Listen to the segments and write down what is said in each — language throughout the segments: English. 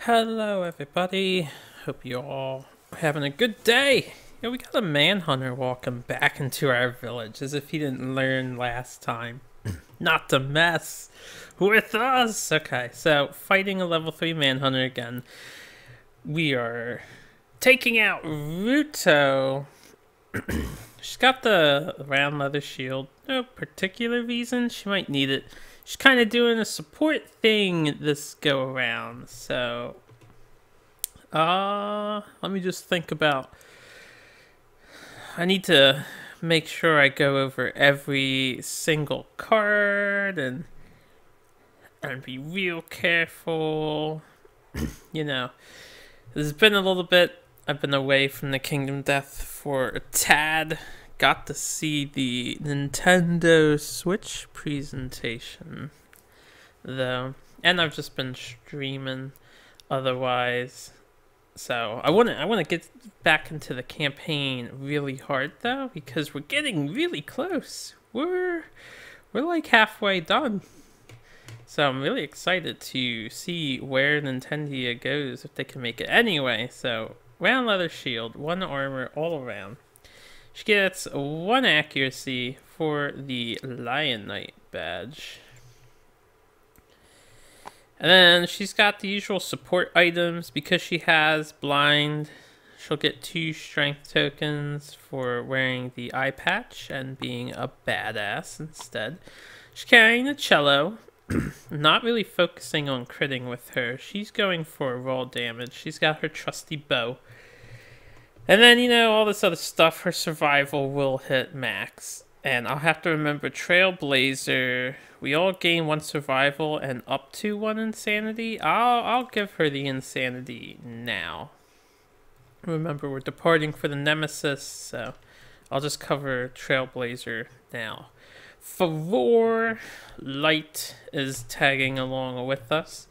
Hello everybody, hope you all are having a good day. Yeah, we got a Manhunter walking back into our village as if he didn't learn last time not to mess with us. Okay, so fighting a level 3 Manhunter again. We are taking out Ruto. She's got the round leather shield. No particular reason, she might need it. She's kind of doing a support thing this go around, so let me just think about. I need to make sure I go over every single card and be real careful. You know, it's been a little bit. I've been away from the Kingdom Death for a tad. Got to see the Nintendo Switch presentation, though, and I've just been streaming otherwise. So I want to get back into the campaign really hard though, because we're getting really close. We're like halfway done. So I'm really excited to see where Nintendo goes, if they can make it anyway. So round leather shield, 1 armor all around. She gets 1 accuracy for the Lion Knight badge. And then she's got the usual support items. Because she has blind, she'll get 2 strength tokens for wearing the eye patch and being a badass instead. She's carrying the cello. Not really focusing on critting with her. She's going for raw damage. She's got her trusty bow. And then, you know, all this other stuff, her survival will hit max. And I'll have to remember Trailblazer, we all gain 1 survival and up to 1 insanity. I'll give her the insanity now. Remember, we're departing for the Nemesis, so I'll just cover Trailblazer now. Favor Light is tagging along with us.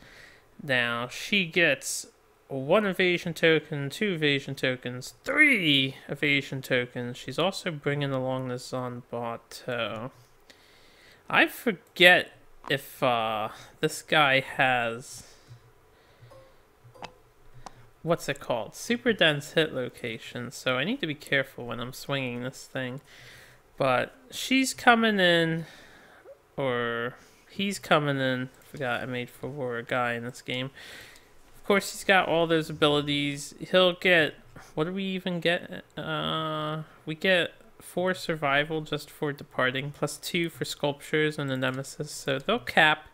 Now, she gets 1 evasion token, 2 evasion tokens, 3 evasion tokens. She's also bringing along the Zonbato. I forget if this guy has, what's it called? Super dense hit location, so I need to be careful when I'm swinging this thing. But she's coming in, or he's coming in. I forgot I made for a guy in this game. Of course, he's got all those abilities. He'll get, what do we even get? We get 4 survival just for departing, plus 2 for sculptures and the Nemesis. So they'll cap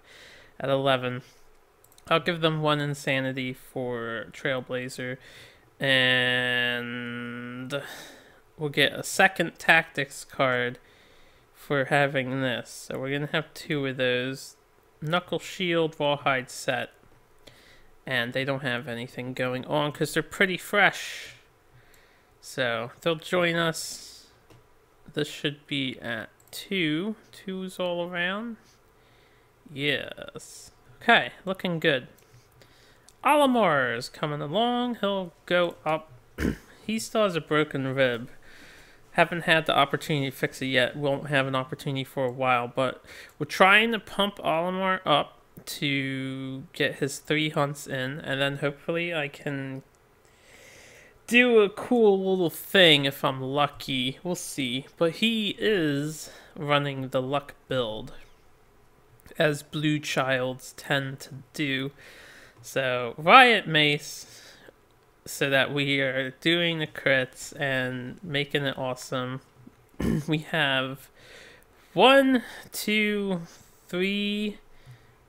at 11. I'll give them 1 insanity for Trailblazer, and we'll get a 2nd tactics card for having this. So we're gonna have 2 of those. Knuckle Shield, Rawhide set. And they don't have anything going on because they're pretty fresh. So they'll join us. This should be at 2. 2's all around. Yes. Okay, looking good. Olimar is coming along. He'll go up. He still has a broken rib. Haven't had the opportunity to fix it yet. Won't have an opportunity for a while. But we're trying to pump Olimar up to get his 3 hunts in, and then hopefully I can do a cool little thing if I'm lucky. We'll see. But he is running the luck build, as blue childs tend to do. So Riot Mace, so that we are doing the crits and making it awesome. We have 1, 2, 3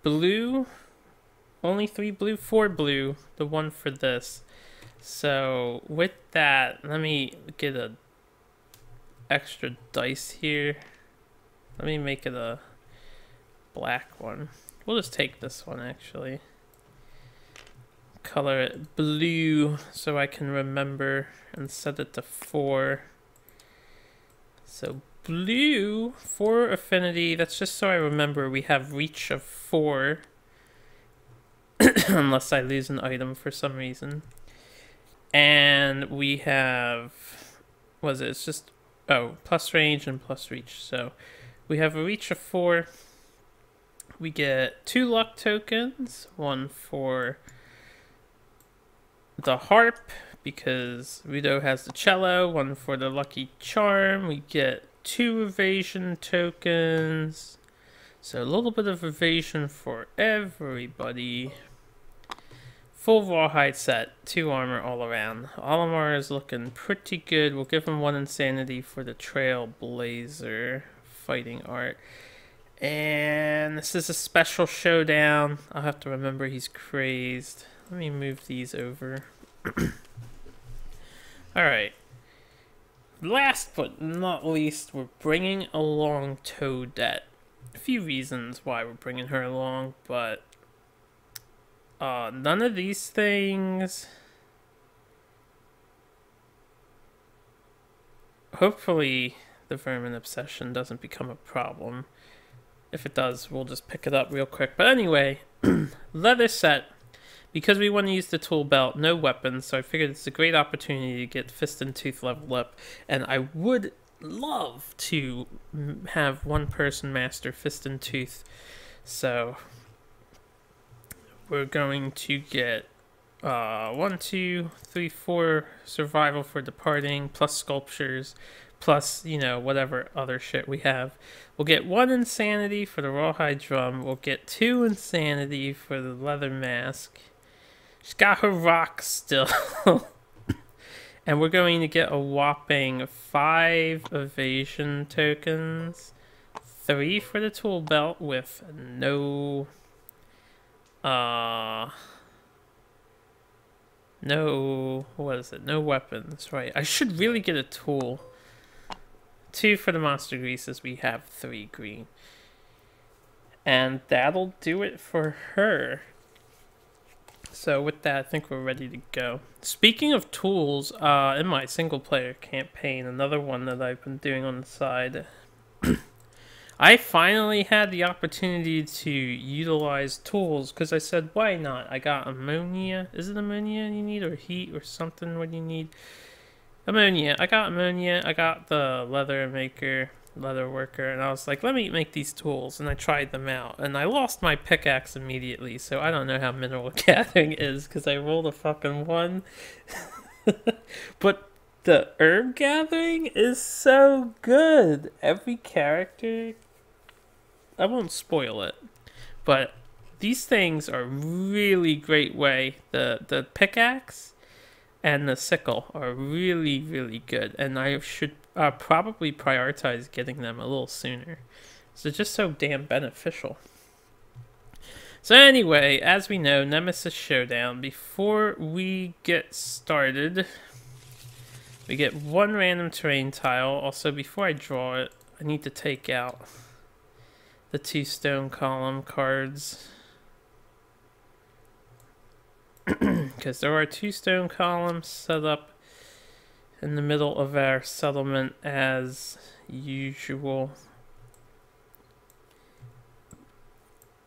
blue, only 3 blue, 4 blue, the 1 for this. So with that, let me get a extra dice here. Let me make it a black one. We'll just take this one actually. Color it blue so I can remember and set it to 4. So blue, 4 affinity. That's just so I remember we have reach of 4. Unless I lose an item for some reason. And we have, what is it? It's just, oh, plus range and plus reach. So we have a reach of 4. We get 2 luck tokens, 1 for the harp because Rudo has the cello, one for the lucky charm. We get 2 evasion tokens. So a little bit of evasion for everybody. Full rawhide set, 2 armor all around. Olimar is looking pretty good. We'll give him 1 insanity for the Trailblazer fighting art. And this is a special showdown. I'll have to remember he's crazed. Let me move these over. Alright. Last but not least, we're bringing along Toadette. A few reasons why we're bringing her along, but none of these things. Hopefully the vermin obsession doesn't become a problem. If it does, we'll just pick it up real quick. But anyway, leather set. Because we want to use the tool belt, no weapons, so I figured it's a great opportunity to get Fist and Tooth leveled up. And I would love to have one person master Fist and Tooth. So we're going to get 1, 2, 3, 4 survival for departing, plus sculptures, plus, you know, whatever other shit we have. We'll get 1 insanity for the rawhide drum. We'll get 2 insanity for the leather mask. She's got her rock still. And we're going to get a whopping 5 evasion tokens. 3 for the tool belt with no what is it? No weapons, right? I should really get a tool. 2 for the monster greases. We have 3 green. And that'll do it for her. So with that, I think we're ready to go. Speaking of tools, in my single player campaign, another one that I've been doing on the side, I finally had the opportunity to utilize tools because I said, why not? I got ammonia. Is it ammonia you need or heat or something? What do you need? Ammonia. I got ammonia. I got the leather maker, leather worker, and I was like, let me make these tools. And I tried them out. And I lost my pickaxe immediately, so I don't know how mineral gathering is because I rolled a fucking 1. But the herb gathering is so good. Every character, I won't spoil it, but these things are really great way. The pickaxe and the sickle are really, really good, and I should probably prioritize getting them a little sooner. So just so damn beneficial. So anyway, as we know, Nemesis Showdown. Before we get started, we get 1 random terrain tile. Also, before I draw it, I need to take out the 2 stone column cards. Because there are 2 stone columns set up in the middle of our settlement as usual.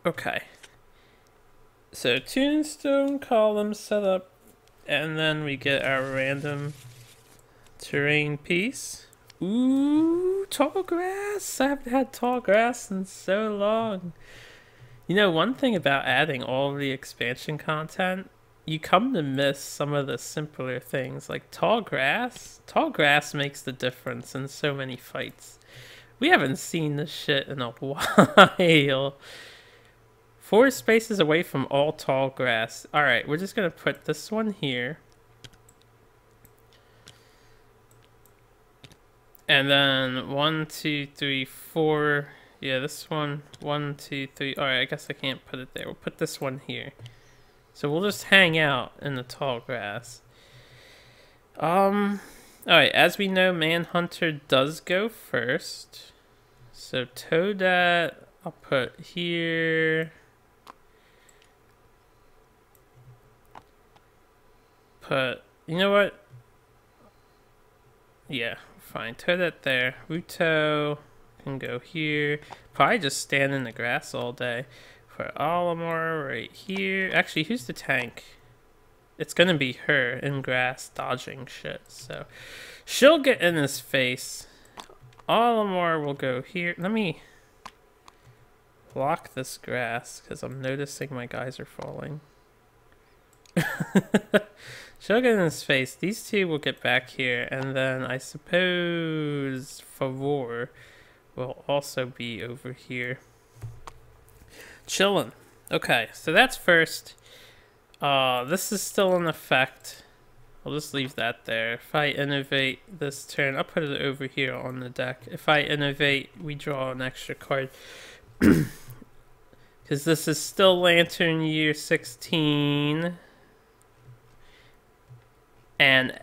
Okay. So 2 stone columns set up, and then we get our random terrain piece. Ooh, tall grass! I haven't had tall grass in so long. You know, one thing about adding all of the expansion content, you come to miss some of the simpler things, like tall grass. Tall grass makes the difference in so many fights. We haven't seen this shit in a while. 4 spaces away from all tall grass. Alright, we're just gonna put this one here. And then 1, 2, 3, 4. Yeah, this one. 1, 2, 3. Alright, I guess I can't put it there. We'll put this one here. So we'll just hang out in the tall grass. Alright, as we know, Manhunter does go first. So Toadette, I'll put here. You know what? Yeah, fine. Toadette there. Ruto can go here. Probably just stand in the grass all day. For Olimar right here. Actually, who's the tank? It's gonna be her in grass dodging shit. So she'll get in his face. Olimar will go here. Let me block this grass because I'm noticing my guys are falling. Shogun in his face. These two will get back here, and then I suppose Favor will also be over here. Chillin'. Okay, so that's first. This is still in effect. I'll just leave that there. If I innovate this turn, I'll put it over here on the deck. If I innovate, we draw an extra card. Because this is still Lantern Year 16. And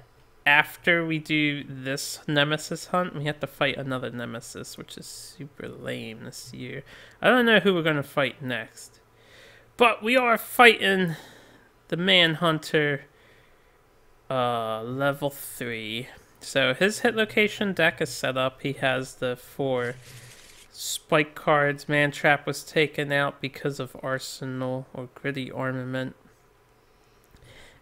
after we do this Nemesis hunt, we have to fight another Nemesis, which is super lame this year. I don't know who we're going to fight next. But we are fighting the Manhunter level 3. So his hit location deck is set up. He has the 4 spike cards. Man Trap was taken out because of Arsenal or Gritty Armament.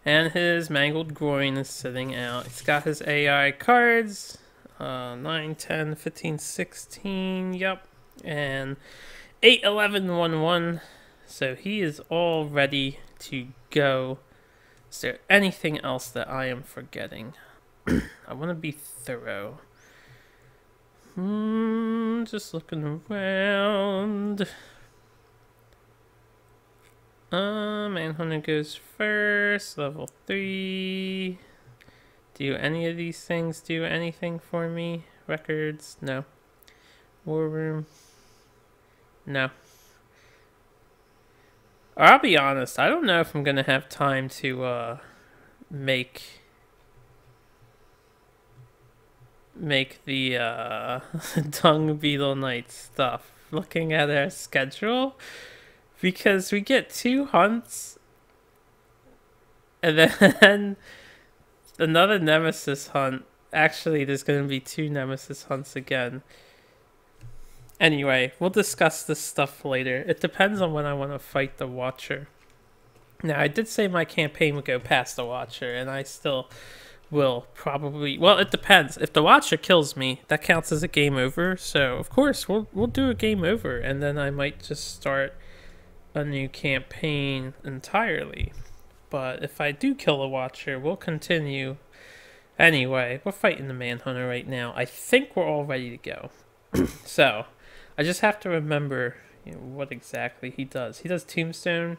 And his Mangled Groin is sitting out. He's got his AI cards. 9, 10, 15, 16. Yep. And 8, 11, 1, 1. So he is all ready to go. Is there anything else that I am forgetting? I want to be thorough. Just looking around. Manhunter goes first, level 3. Do any of these things do anything for me? Records? No. War Room? No. I'll be honest, I don't know if I'm gonna have time to make the Dung Beetle Knight stuff. Looking at our schedule, because we get 2 hunts, and then another Nemesis hunt. Actually, there's gonna be 2 Nemesis hunts again. Anyway, we'll discuss this stuff later. It depends on when I want to fight the Watcher. Now, I did say my campaign would go past the Watcher, and I still will probably... Well, it depends. If the Watcher kills me, that counts as a game over. So, of course, we'll do a game over, and then I might just start a new campaign entirely. But if I do kill the Watcher, we'll continue. Anyway, we're fighting the Manhunter right now. I think we're all ready to go. So... I just have to remember, what exactly he does. He does Tombstone,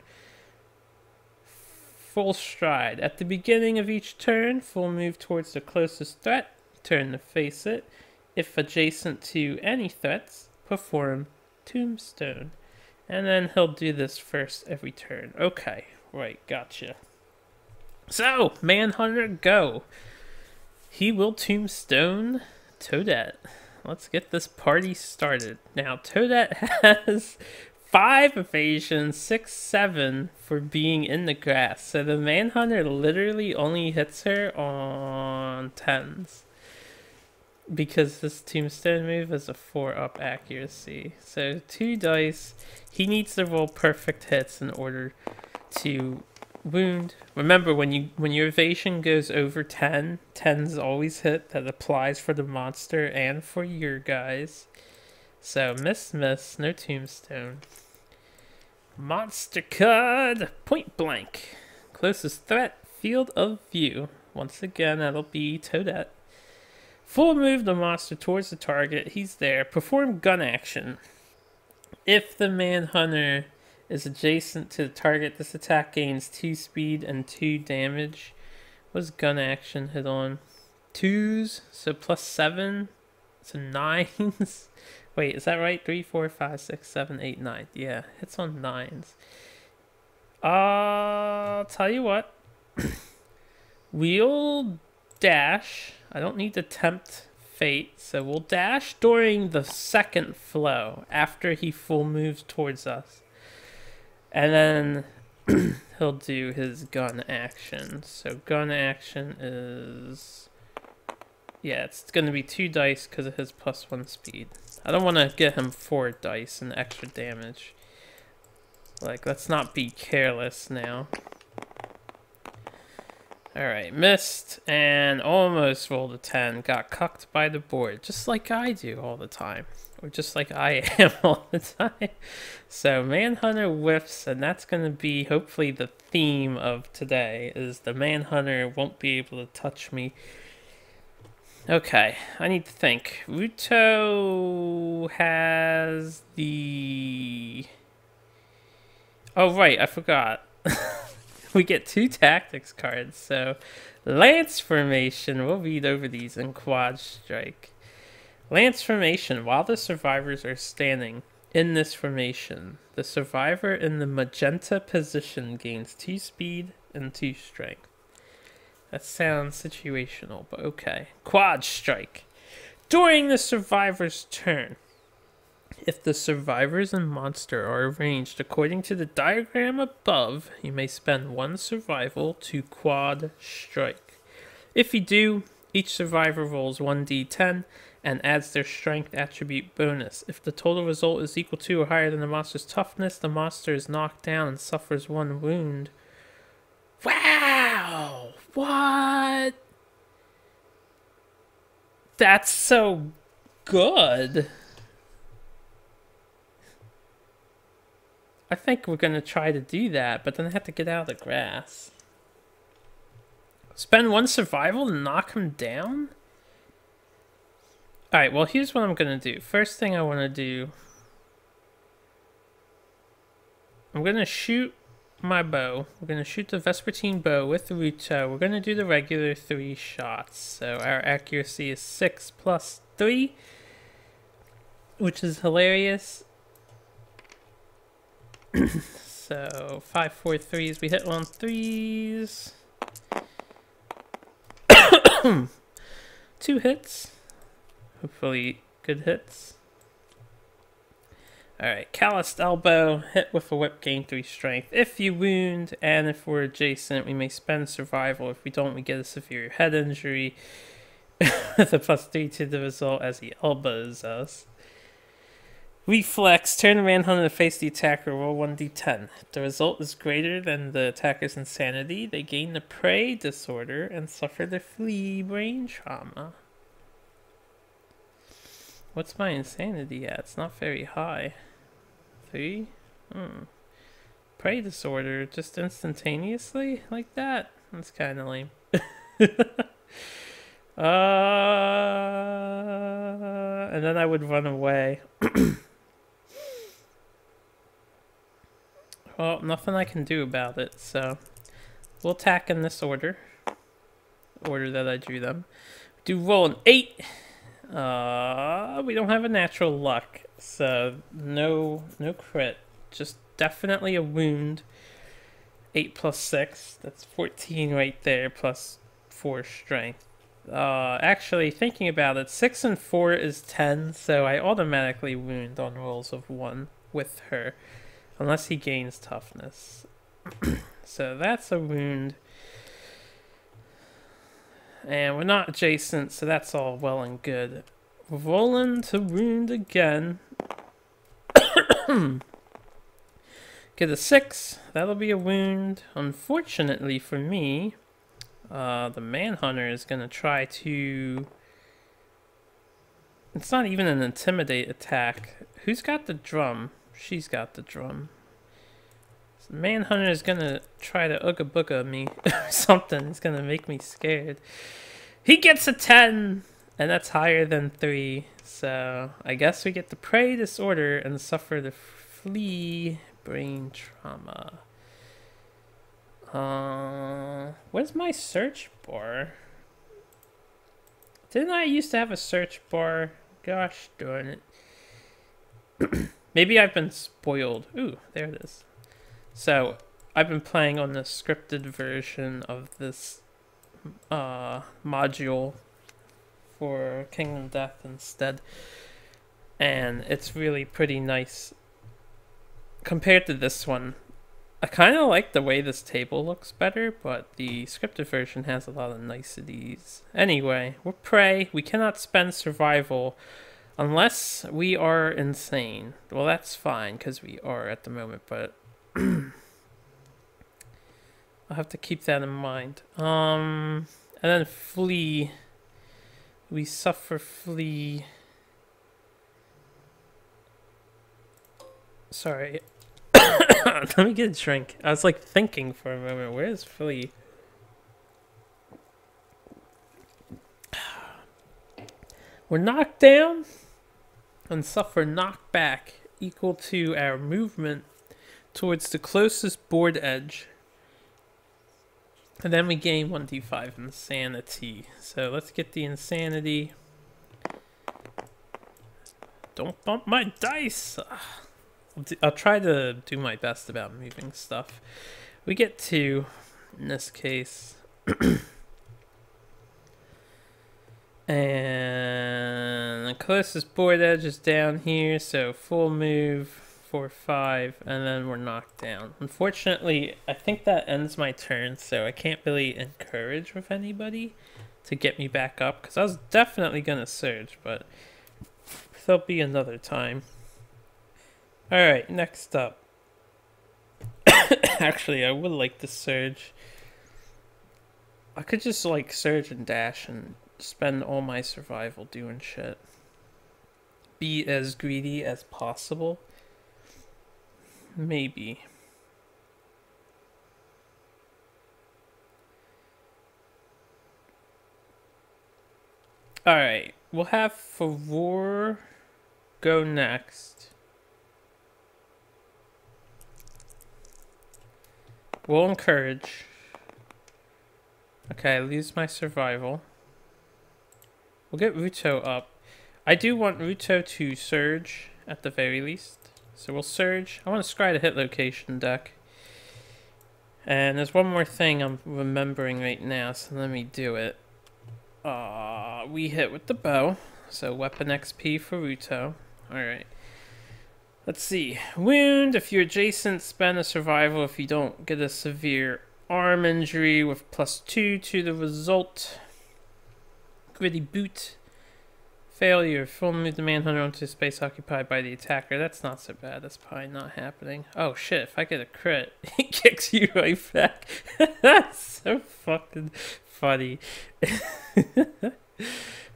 full stride. At the beginning of each turn, full move towards the closest threat, turn to face it. If adjacent to any threats, perform Tombstone. And then he'll do this first every turn. Okay, right, gotcha. So, Manhunter, go. He will Tombstone Toadette. Let's get this party started. Now, Toadette has 5 evasion, 6, 7 for being in the grass. So the Manhunter literally only hits her on 10s. Because this Tombstone move is a 4-up accuracy. So 2 dice. He needs to roll perfect hits in order to wound. Remember, when your evasion goes over 10, 10s always hit. That applies for the monster and for your guys. So miss, no Tombstone. Monster card, point blank. Closest threat, field of view. Once again, that'll be Toadette. Full move the monster towards the target. He's there. Perform gun action. If the Manhunter is adjacent to the target, this attack gains 2 speed and 2 damage. What does gun action hit on? 2s, so plus 7, so 9s. Wait, is that right? 3, 4, 5, 6, 7, 8, 9. Yeah, hits on 9s. I'll tell you what. We'll dash. I don't need to tempt fate, so we'll dash during the second flow after he full moves towards us. And then he'll do his gun action. So gun action is... Yeah, it's going to be 2 dice because of his plus 1 speed. I don't want to get him 4 dice and extra damage. Like, let's not be careless now. Alright, missed and almost rolled a 10. Got cucked by the board, just like I do all the time. Or just like I am all the time. So Manhunter whiffs, and that's going to be hopefully the theme of today, is the Manhunter won't be able to touch me. Okay, I need to think. Ruto has the... Oh, right, I forgot. We get 2 tactics cards, so Lance Formation, we'll read over these in Quad Strike. Lance Formation, while the survivors are standing in this formation, the survivor in the magenta position gains 2 speed and 2 strength. That sounds situational, but okay. Quad Strike. During the survivor's turn, if the survivors and monster are arranged according to the diagram above, you may spend 1 survival to Quad Strike. If you do, each survivor rolls 1d10 and adds their strength attribute bonus. If the total result is equal to or higher than the monster's toughness, the monster is knocked down and suffers 1 wound. Wow! What? That's so good. I think we're going to try to do that, but then I have to get out of the grass. Spend 1 survival to knock him down? Alright, well, here's what I'm going to do. First thing I want to do... I'm going to shoot my bow. We're going to shoot the Vespertine bow with Ruto. We're going to do the regular 3 shots. So our accuracy is 6 plus 3, which is hilarious. So 5, 4, 3s. We hit on 3s. 2 hits. Hopefully good hits. Alright, Calloused Elbow, hit with a whip, gain 3 strength. If you wound, and if we're adjacent, we may spend survival. If we don't, we get a severe head injury with a +3 to the result as he elbows us. Reflex, turn the Manhunter to face the attacker, roll 1d10. If the result is greater than the attacker's insanity, they gain the prey disorder and suffer the flea brain trauma. What's my insanity at? It's not very high. 3? Prey disorder just instantaneously like that? That's kind of lame. And then I would run away. Well, nothing I can do about it, so we'll attack in this order that I drew them. Do roll an 8. We don't have a natural luck, so no crit. Just definitely a wound. 8 plus 6, that's 14 right there, plus 4 strength. Actually, thinking about it, 6 and 4 is 10, so I automatically wound on rolls of 1 with her. Unless he gains toughness. So that's a wound. And we're not adjacent, so that's all well and good. Rolling to wound again. Get a 6. That'll be a wound. Unfortunately for me, the Manhunter is going to try to... It's not even an intimidate attack. Who's got the drum? She's got the drum. So Manhunter is gonna try to ooga booga me or something. It's gonna make me scared. He gets a 10, and that's higher than 3. So I guess we get the prey disorder and suffer the flea brain trauma. Where's my search bar? Didn't I used to have a search bar? Gosh darn it. Maybe I've been spoiled. Ooh, there it is. So, I've been playing on the scripted version of this module for Kingdom Death instead. And it's really pretty nice. Compared to this one, I kind of like the way this table looks better, but the scripted version has a lot of niceties. Anyway, we're prey. We cannot spend survival unless we are insane. Well, that's fine, because we are at the moment, but I'll have to keep that in mind. And then flea. We suffer flea. Sorry. Let me get a drink. I was like thinking for a moment. Where is Philly? We're knocked down and suffer knockback equal to our movement towards the closest board edge. And then we gain 1d5 insanity. So let's get the insanity. Don't bump my dice! I'll try to do my best about moving stuff. We get 2 in this case. And the closest board edge is down here, so full move, 4, 5, and then we're knocked down. Unfortunately, I think that ends my turn, so I can't really encourage with anybody to get me back up, because I was definitely going to surge, but there'll be another time. Alright, next up. Actually, I would like to surge. I could just like surge and dash and spend all my survival doing shit. Be as greedy as possible. Maybe. Alright, we'll have Favor go next. We'll encourage. Okay, I lose my survival. We'll get Ruto up. I do want Ruto to surge at the very least. So we'll surge. I want to scry the hit location deck. And there's one more thing I'm remembering right now, so let me do it. We hit with the bow. So weapon XP for Ruto. Alright. Let's see. Wound. If you're adjacent, spend a survival if you don't get a severe arm injury with +2 to the result. Gritty boot. Failure. Full move the Manhunter onto space occupied by the attacker. That's not so bad. That's probably not happening. Oh shit, if I get a crit, he kicks you right back. That's so fucking funny.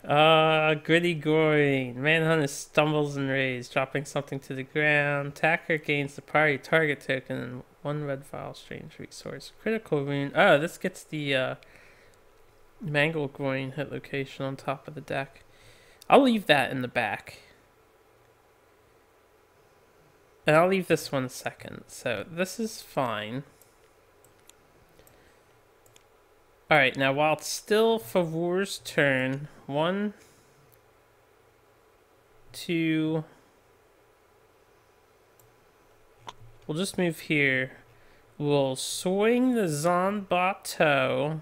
Gritty groin. Manhunter stumbles and rays, dropping something to the ground. Attacker gains the priority target token and 1 red file strange resource. Critical wound. Oh, this gets the mangle groin hit location on top of the deck. I'll leave that in the back. And I'll leave this one second. So this is fine. Alright, now while it's still Favor's turn, 1, 2... We'll just move here. We'll swing the Zonbato.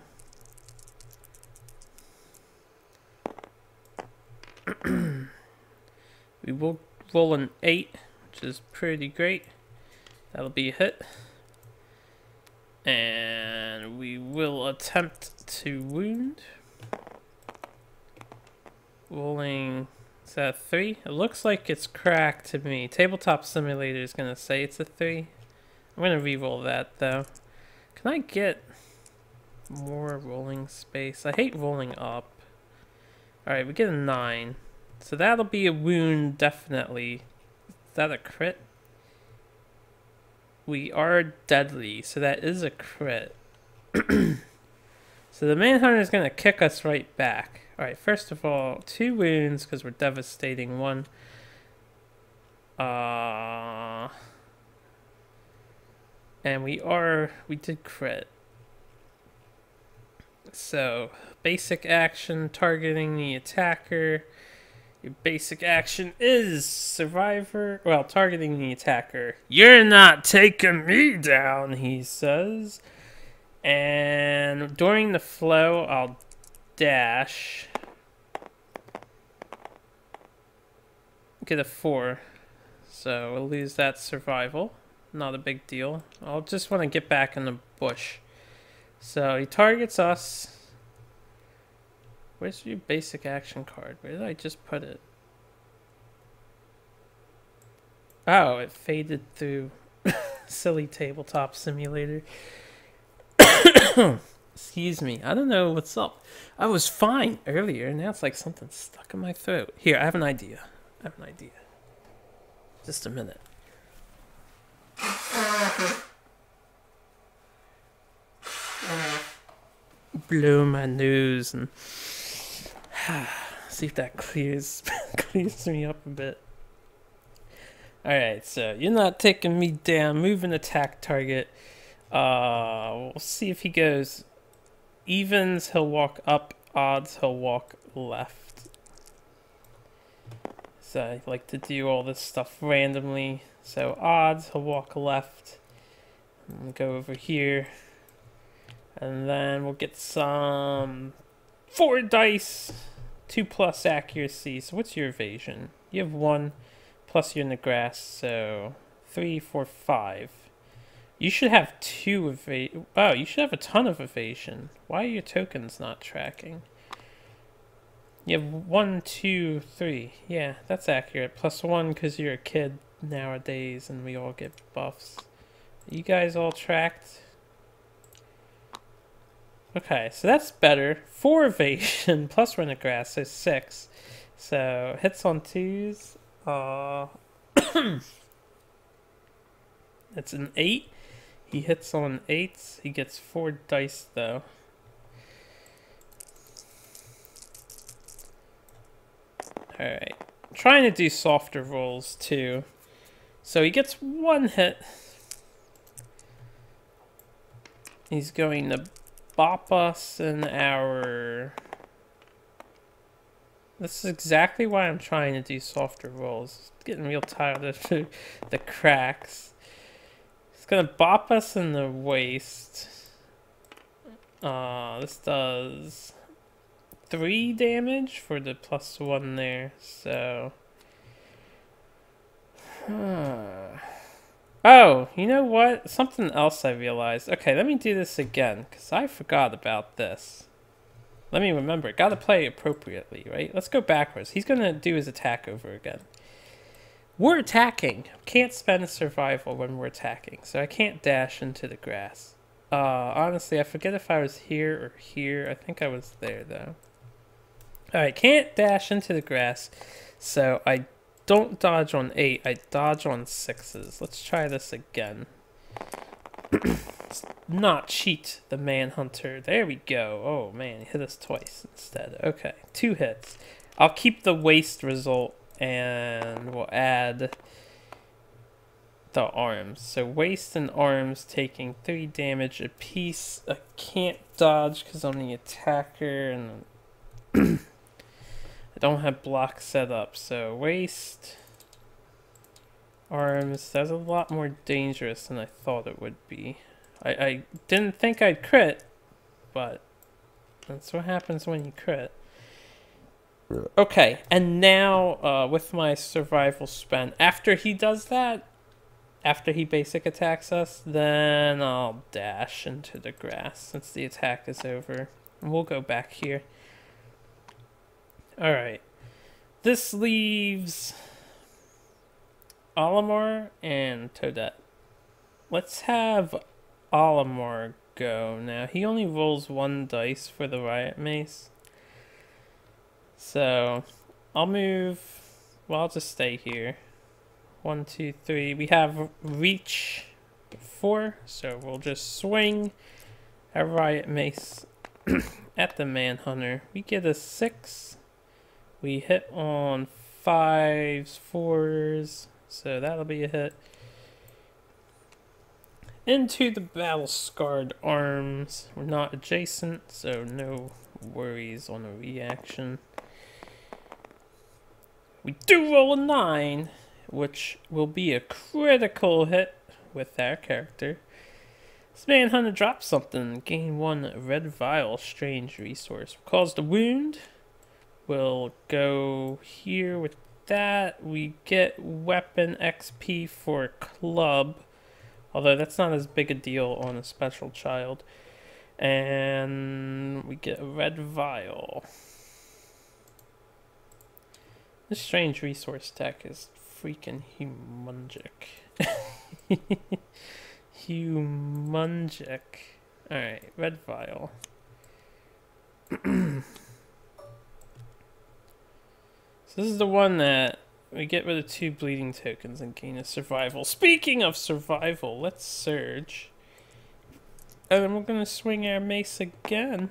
We will roll an 8, which is pretty great. That'll be a hit. And we will attempt to wound. Rolling, is that a 3? It looks like it's cracked to me. Tabletop Simulator is going to say it's a 3. I'm going to re-roll that though. Can I get more rolling space? I hate rolling up. Alright, we get a 9. So that'll be a wound, definitely. Is that a crit? We are deadly, so that is a crit. So the Manhunter is going to kick us right back. Alright, first of all, 2 wounds because we're devastating 1. And we did crit. So, basic action, targeting the attacker. Your basic action is survivor. Well, targeting the attacker. You're not taking me down, he says. And during the flow, I'll dash. Get a 4. So we'll lose that survival. Not a big deal. I'll just want to get back in the bush. So he targets us. Where's your basic action card? Where did I just put it? Oh, it faded through. Silly Tabletop Simulator. Excuse me. I don't know what's up. I was fine earlier. Now it's like something stuck in my throat. Here, I have an idea. Just a minute. Blow my nose and see if that clears me up a bit. Alright, so you're not taking me down. Move an attack target. We'll see if he goes evens, he'll walk up. Odds, he'll walk left. So I like to do all this stuff randomly. So odds, he'll walk left. And go over here. And then we'll get some 4 dice. 2+ accuracy. So what's your evasion? You have 1, plus you're in the grass, so 3, 4, 5. You should have 2 evasion. Oh, you should have a ton of evasion. Why are your tokens not tracking? You have 1, 2, 3. Yeah, that's accurate. +1 because you're a kid nowadays and we all get buffs. You guys all tracked? Okay, so that's better. 4 evasion, plus we're in the grass, so 6. So, hits on 2s. It's an 8. He hits on 8s. He gets 4 dice, though. Alright. I'm trying to do softer rolls, too. So, he gets 1 hit. He's going to bop us in our... This is exactly why I'm trying to do softer rolls. Getting real tired of the cracks. It's gonna bop us in the waist. This does 3 damage for the +1 there, so... Oh, you know what? Something else I realized. Okay, let me do this again, because I forgot about this. Let me remember. Gotta play appropriately, right? Let's go backwards. He's gonna do his attack over again. We're attacking. Can't spend survival when we're attacking, so I can't dash into the grass. Honestly, I forget if I was here or here. I think I was there, though. Alright, can't dash into the grass, so I don't dodge on 8, I dodge on 6s. Let's try this again. Let's not cheat the Manhunter. There we go. Oh man, he hit us twice instead. Okay, 2 hits. I'll keep the waist result and we'll add the arms. So waist and arms taking 3 damage apiece. I can't dodge because I'm the attacker and I don't have block set up, so waist, arms, that's a lot more dangerous than I thought it would be. I didn't think I'd crit, but that's what happens when you crit. Okay, and now with my survival spend, after he does that, after he basic attacks us, then I'll dash into the grass since the attack is over. And we'll go back here. Alright, this leaves Olimar and Toadette. Let's have Olimar go now. He only rolls 1 dice for the Riot Mace. So, I'll move, well, I'll just stay here. 1, 2, 3. We have reach 4, so we'll just swing a Riot Mace at the Manhunter. We get a 6. We hit on 5s, 4s, so that'll be a hit. Into the battle-scarred arms. We're not adjacent, so no worries on a reaction. We do roll a 9, which will be a critical hit with our character. This Manhunter drops something. Gain 1 red vial, strange resource. Caused a wound. We'll go here with that. We get weapon XP for club, although that's not as big a deal on a special child. And we get a red vial. This strange resource tech is freaking humungic. Humungic. Alright, red vial. So this is the one that We get rid of 2 bleeding tokens and gain a survival. Speaking of survival, let's surge. And then we're gonna swing our mace again.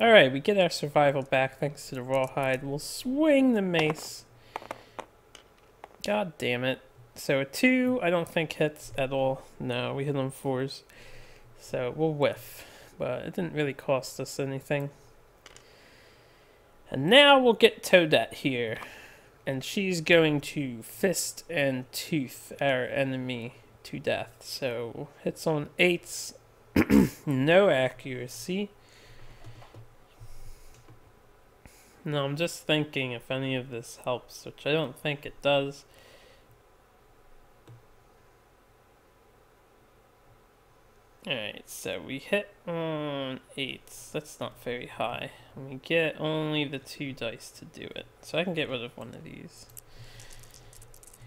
Alright, we get our survival back thanks to the rawhide. We'll swing the mace. God damn it. So a 2, I don't think hits at all. No, we hit on 4s. So we'll whiff. But it didn't really cost us anything. And now we'll get Toadette here. And she's going to fist and tooth our enemy to death. So hits on 8s. No accuracy. No, I'm just thinking if any of this helps, which I don't think it does. Alright, so we hit on 8s. That's not very high. And we get only the 2 dice to do it. So I can get rid of one of these.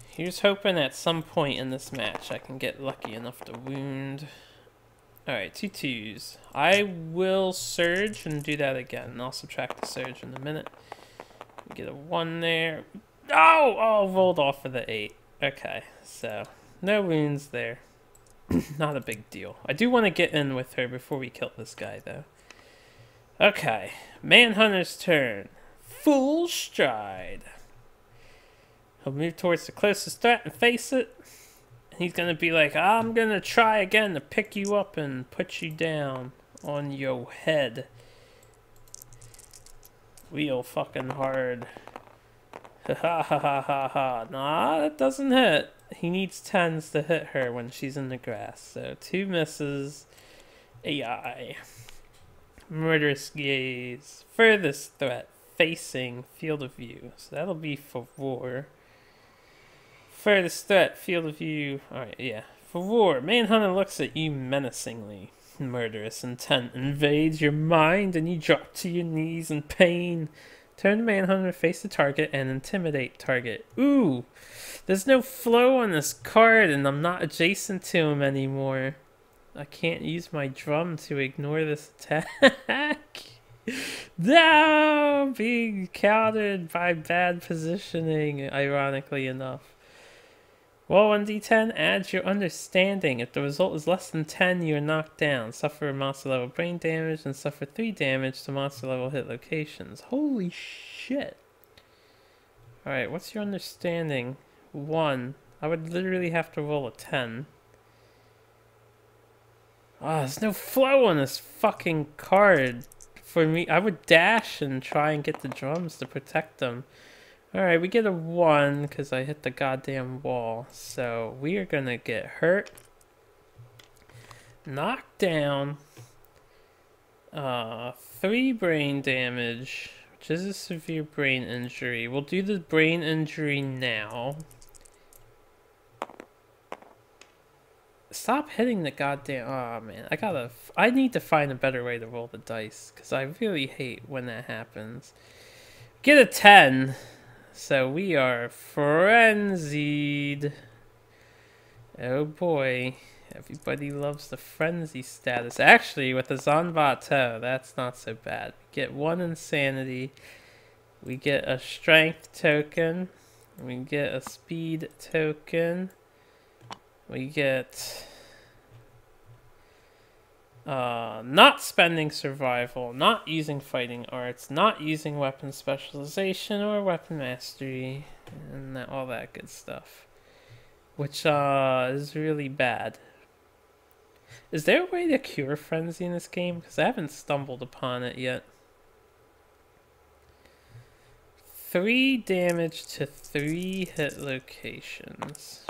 Here's hoping at some point in this match I can get lucky enough to wound. Alright, 2 2s. I will surge and do that again. And I'll subtract the surge in a minute. We get a 1 there. Oh, rolled off for the 8. Okay, so no wounds there. Not a big deal. I do want to get in with her before we kill this guy, though. Okay, Manhunter's turn. Full stride. He'll move towards the closest threat and face it. He's going to be like, I'm going to try again to pick you up and put you down on your head. Real fucking hard. Ha ha ha ha ha ha. Nah, that doesn't hit. He needs 10s to hit her when she's in the grass. So 2 misses. AI. Murderous gaze. Furthest threat. Facing field of view. So that'll be for war. Furthest threat. Field of view. Alright, yeah. For war. Manhunter looks at you menacingly. Murderous intent invades your mind and you drop to your knees in pain. Turn the Manhunter, face the target, and intimidate target. Ooh! There's no flow on this card, and I'm not adjacent to him anymore. I can't use my drum to ignore this attack. No! Being countered by bad positioning, ironically enough. Roll 1d10, add your understanding. If the result is less than 10, you are knocked down. Suffer monster level brain damage, and suffer 3 damage to monster level hit locations. Holy shit. Alright, what's your understanding? 1. I would literally have to roll a 10. Oh, there's no flow on this fucking card. For me, I would dash and try and get the drums to protect them. Alright, we get a 1 because I hit the goddamn wall. So we are gonna get hurt. Knocked down. 3 brain damage, which is a severe brain injury. We'll do the brain injury now. Stop hitting the goddamn... Oh, man. I need to find a better way to roll the dice, because I really hate when that happens. Get a 10. So we are frenzied. Oh, boy. Everybody loves the frenzy status. Actually, with the Zanbato, that's not so bad. We get 1 insanity. We get a strength token. We get a speed token. We get not spending survival, not using fighting arts, not using weapon specialization or weapon mastery, and all that good stuff. Which is really bad. Is there a way to cure frenzy in this game? Because I haven't stumbled upon it yet. 3 damage to 3 hit locations.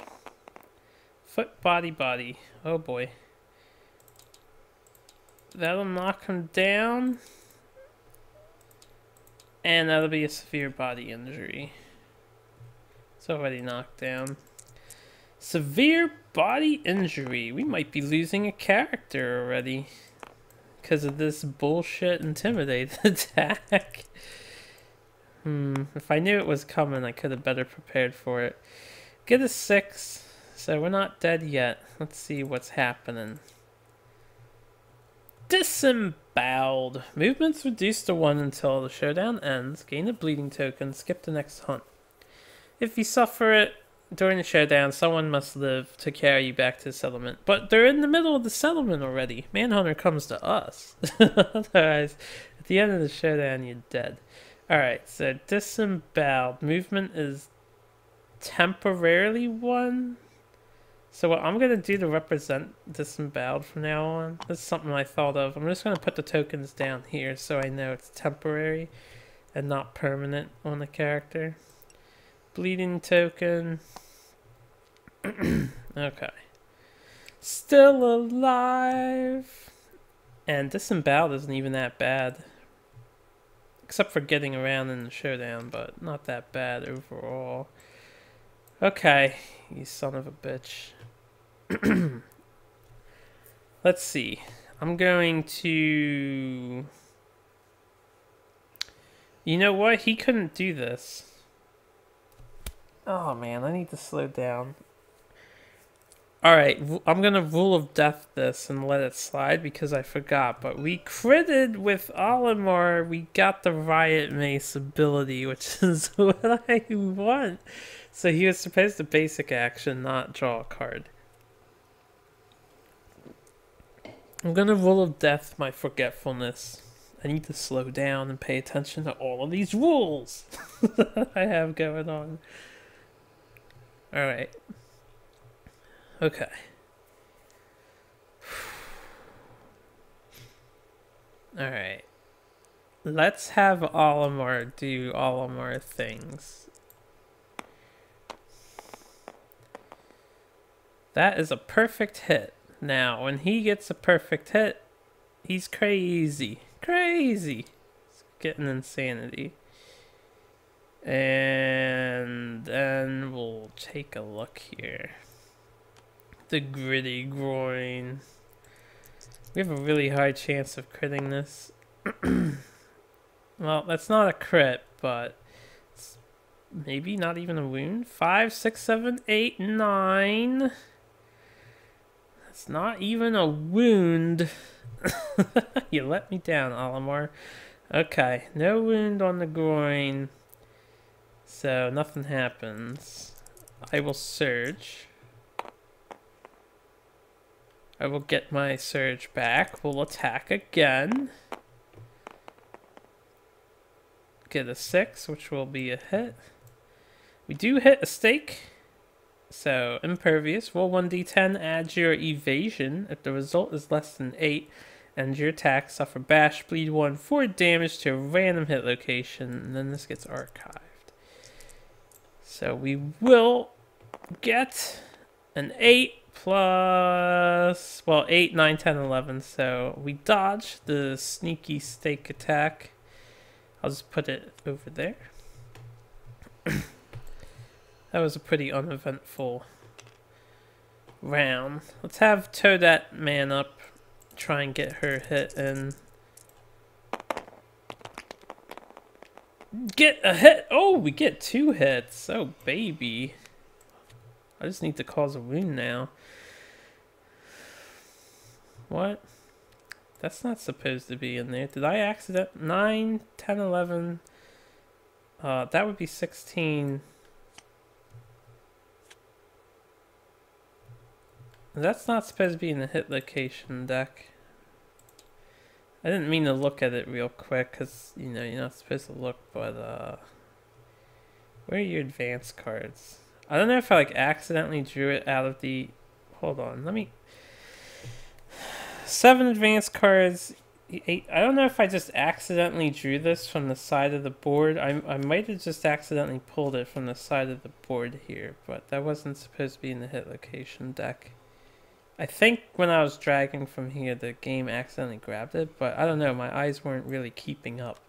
Foot, body, body. Oh boy. That'll knock him down. And that'll be a severe body injury. It's already knocked down. Severe body injury. We might be losing a character already. Because of this bullshit intimidate attack. If I knew it was coming, I could have better prepared for it. Get a 6. So we're not dead yet. Let's see what's happening. Disemboweled. Movement's reduced to 1 until the showdown ends. Gain a bleeding token. Skip the next hunt. If you suffer it during the showdown, someone must live to carry you back to the settlement. But they're in the middle of the settlement already. Manhunter comes to us. Otherwise, at the end of the showdown, you're dead. Alright, so disemboweled. Movement is temporarily 1. So what I'm going to do to represent disemboweled from now on, this is something I thought of. I'm just going to put the tokens down here so I know it's temporary and not permanent on the character. Bleeding token. Okay. Still alive. And disemboweled isn't even that bad. Except for getting around in the showdown, but not that bad overall. Okay, you son of a bitch. Let's see. I'm going to... You know what? He couldn't do this. Oh man, I need to slow down. Alright, I'm gonna rule of death this and let it slide because I forgot. But we critted with Olimar. We got the Riot Mace ability, which is what I want. So he was supposed to basic action, not draw a card. I'm gonna rule of death my forgetfulness. I need to slow down and pay attention to all of these rules I have going on. Alright. Okay. Alright. Let's have Olimar do Olimar things. That is a perfect hit. Now, when he gets a perfect hit, he's crazy. Crazy. He's getting insanity. And then we'll take a look here. The gritty groin. We have a really high chance of critting this. Well, that's not a crit, but it's maybe not even a wound. 5, 6, 7, 8, 9. That's not even a wound. You let me down, Olimar. Okay, no wound on the groin. So nothing happens. I will surge. I will get my surge back. We'll attack again. Get a 6, which will be a hit. We do hit a stake. So, impervious. Roll 1d10, add your evasion. If the result is less than 8, and your attack, suffer bash, bleed 1, 4 damage to a random hit location, and then this gets archived. So we will get an 8 plus, well, 8, 9, 10, 11. So we dodge the sneaky stake attack. I'll just put it over there. That was a pretty uneventful round. Let's have Toadette man up, try and get her hit in. Get a hit! Oh, we get 2 hits. Oh, baby. I just need to cause a wound now. What? That's not supposed to be in there. Did I accident? 9, 10, 11. That would be 16. That's not supposed to be in the hit location deck. I didn't mean to look at it real quick because, you know, you're not supposed to look, but, where are your advanced cards? I don't know if I, like, accidentally drew it out of the... Hold on, let me... 7 advanced cards, 8... I don't know if I just accidentally drew this from the side of the board. I might have just accidentally pulled it from the side of the board here, but that wasn't supposed to be in the hit location deck. I think when I was dragging from here, the game accidentally grabbed it, but I don't know, my eyes weren't really keeping up.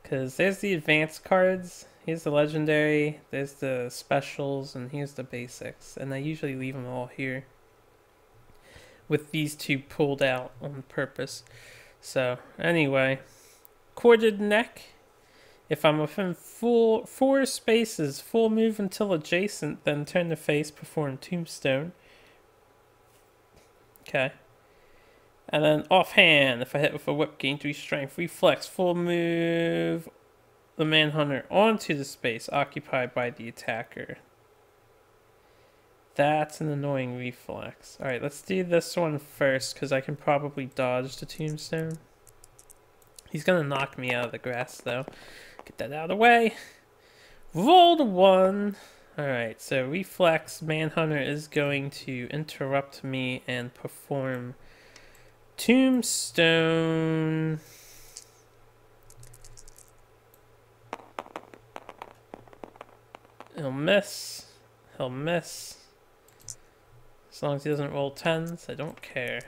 Because there's the advanced cards, here's the legendary, there's the specials, and here's the basics. And I usually leave them all here, with these 2 pulled out on purpose. So, anyway, corded neck. If I'm within 4 spaces, full move until adjacent, then turn the face, perform tombstone. Okay. And then offhand, if I hit with a whip, gain 3 strength. Reflex, full move the Manhunter onto the space occupied by the attacker. That's an annoying reflex. Alright, let's do this one first, because I can probably dodge the tombstone. He's gonna knock me out of the grass, though. Get that out of the way. Roll the 1. Alright, so reflex Manhunter is going to interrupt me and perform tombstone. He'll miss. He'll miss. As long as he doesn't roll 10s, I don't care.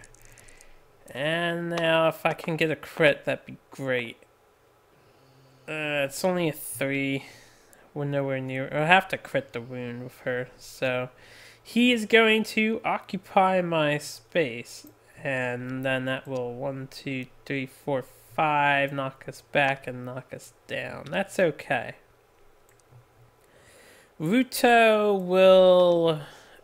And now if I can get a crit, that'd be great. It's only a 3. We're nowhere near. I'll have to crit the wound with her. So he is going to occupy my space. And then that will 1, 2, 3, 4, 5 knock us back and knock us down. That's okay. Ruto will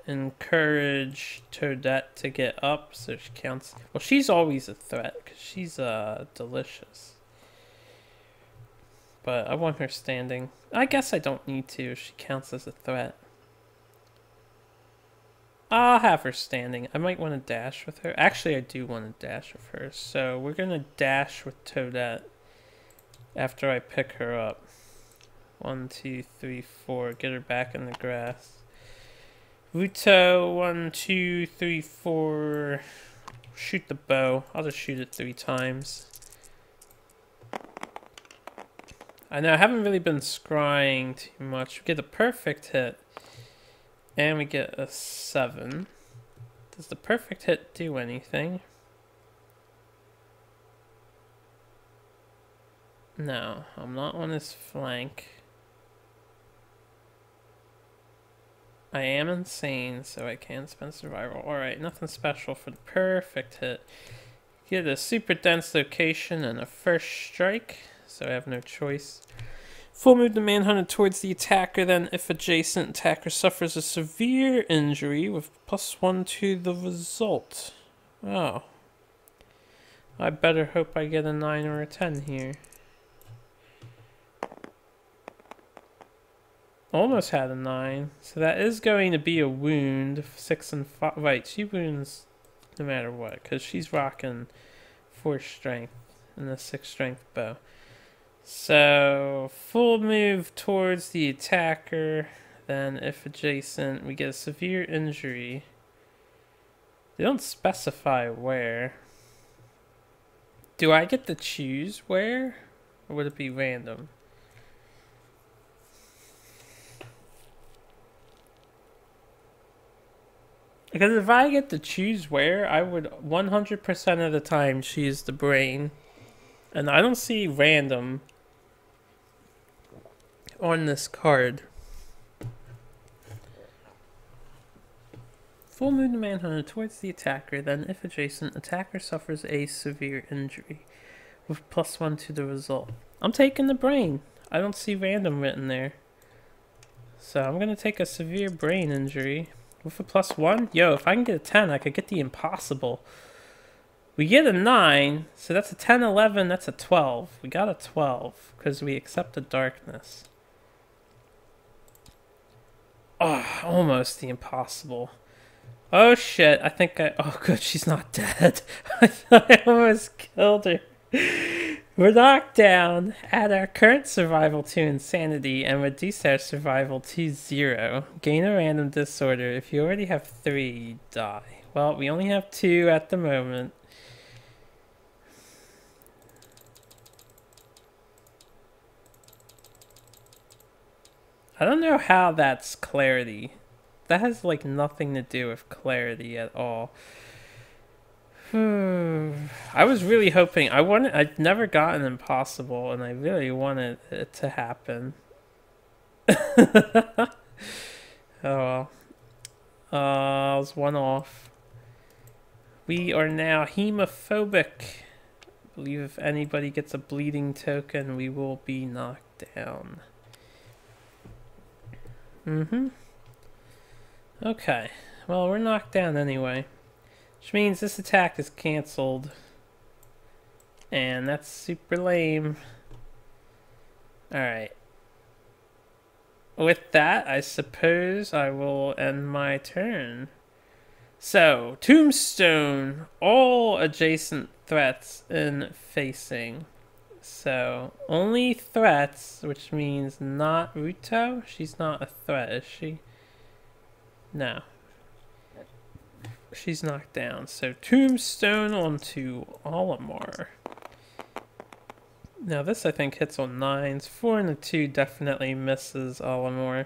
encourage Toadette to get up so she counts. Well, she's always a threat because she's delicious. But I want her standing. I guess I don't need to if she counts as a threat. I'll have her standing. I might want to dash with her. Actually, I do want to dash with her. So we're going to dash with Toadette after I pick her up. 1, 2, 3, 4. Get her back in the grass. Ruto, 1, 2, 3, 4. Shoot the bow. I'll just shoot it 3 times. I know I haven't really been scrying too much. We get a perfect hit. And we get a 7. Does the perfect hit do anything? No, I'm not on his flank. I am insane, so I can spend survival. Alright, nothing special for the perfect hit. Get a super dense location and a first strike, so I have no choice. Full move the Manhunter towards the attacker, then if adjacent attacker suffers a severe injury with +1 to the result. Oh. I better hope I get a 9 or a 10 here. Almost had a 9. So that is going to be a wound. 6 and 5. Right, she wounds no matter what. Because she's rocking 4 strength and a 6 strength bow. So, full move towards the attacker. Then if adjacent, we get a severe injury. They don't specify where. Do I get to choose where? Or would it be random? Because if I get to choose where, I would 100% of the time choose the brain. And I don't see random on this card. Full move the Manhunter towards the attacker, then if adjacent, attacker suffers a severe injury with +1 to the result. I'm taking the brain. I don't see random written there. So I'm going to take a severe brain injury. With a +1? Yo, if I can get a 10, I could get the impossible. We get a 9, so that's a 10, 11, that's a 12. We got a 12, because we accept the darkness. Oh, almost the impossible. Oh shit, I think oh good, she's not dead. I thought I almost killed her. We're knocked down, add our current survival to insanity, and reduce our survival to 0. Gain a random disorder. If you already have 3, you die. Well, we only have 2 at the moment. I don't know how that's clarity. That has like nothing to do with clarity at all. I was really hoping. I'd never gotten impossible, and I really wanted it to happen. Oh well. I was 1 off. We are now hemophobic. I believe if anybody gets a bleeding token, we will be knocked down. Okay. Well, we're knocked down anyway. Which means this attack is cancelled. And that's super lame. Alright. With that, I suppose I will end my turn. So, Tombstone, all adjacent threats in facing. So, only threats, which means not Ruto. She's not a threat, is she? No. She's knocked down. So, Tombstone onto Olimar. Now, this I think hits on 9s. 4 and a 2 definitely misses Olimar.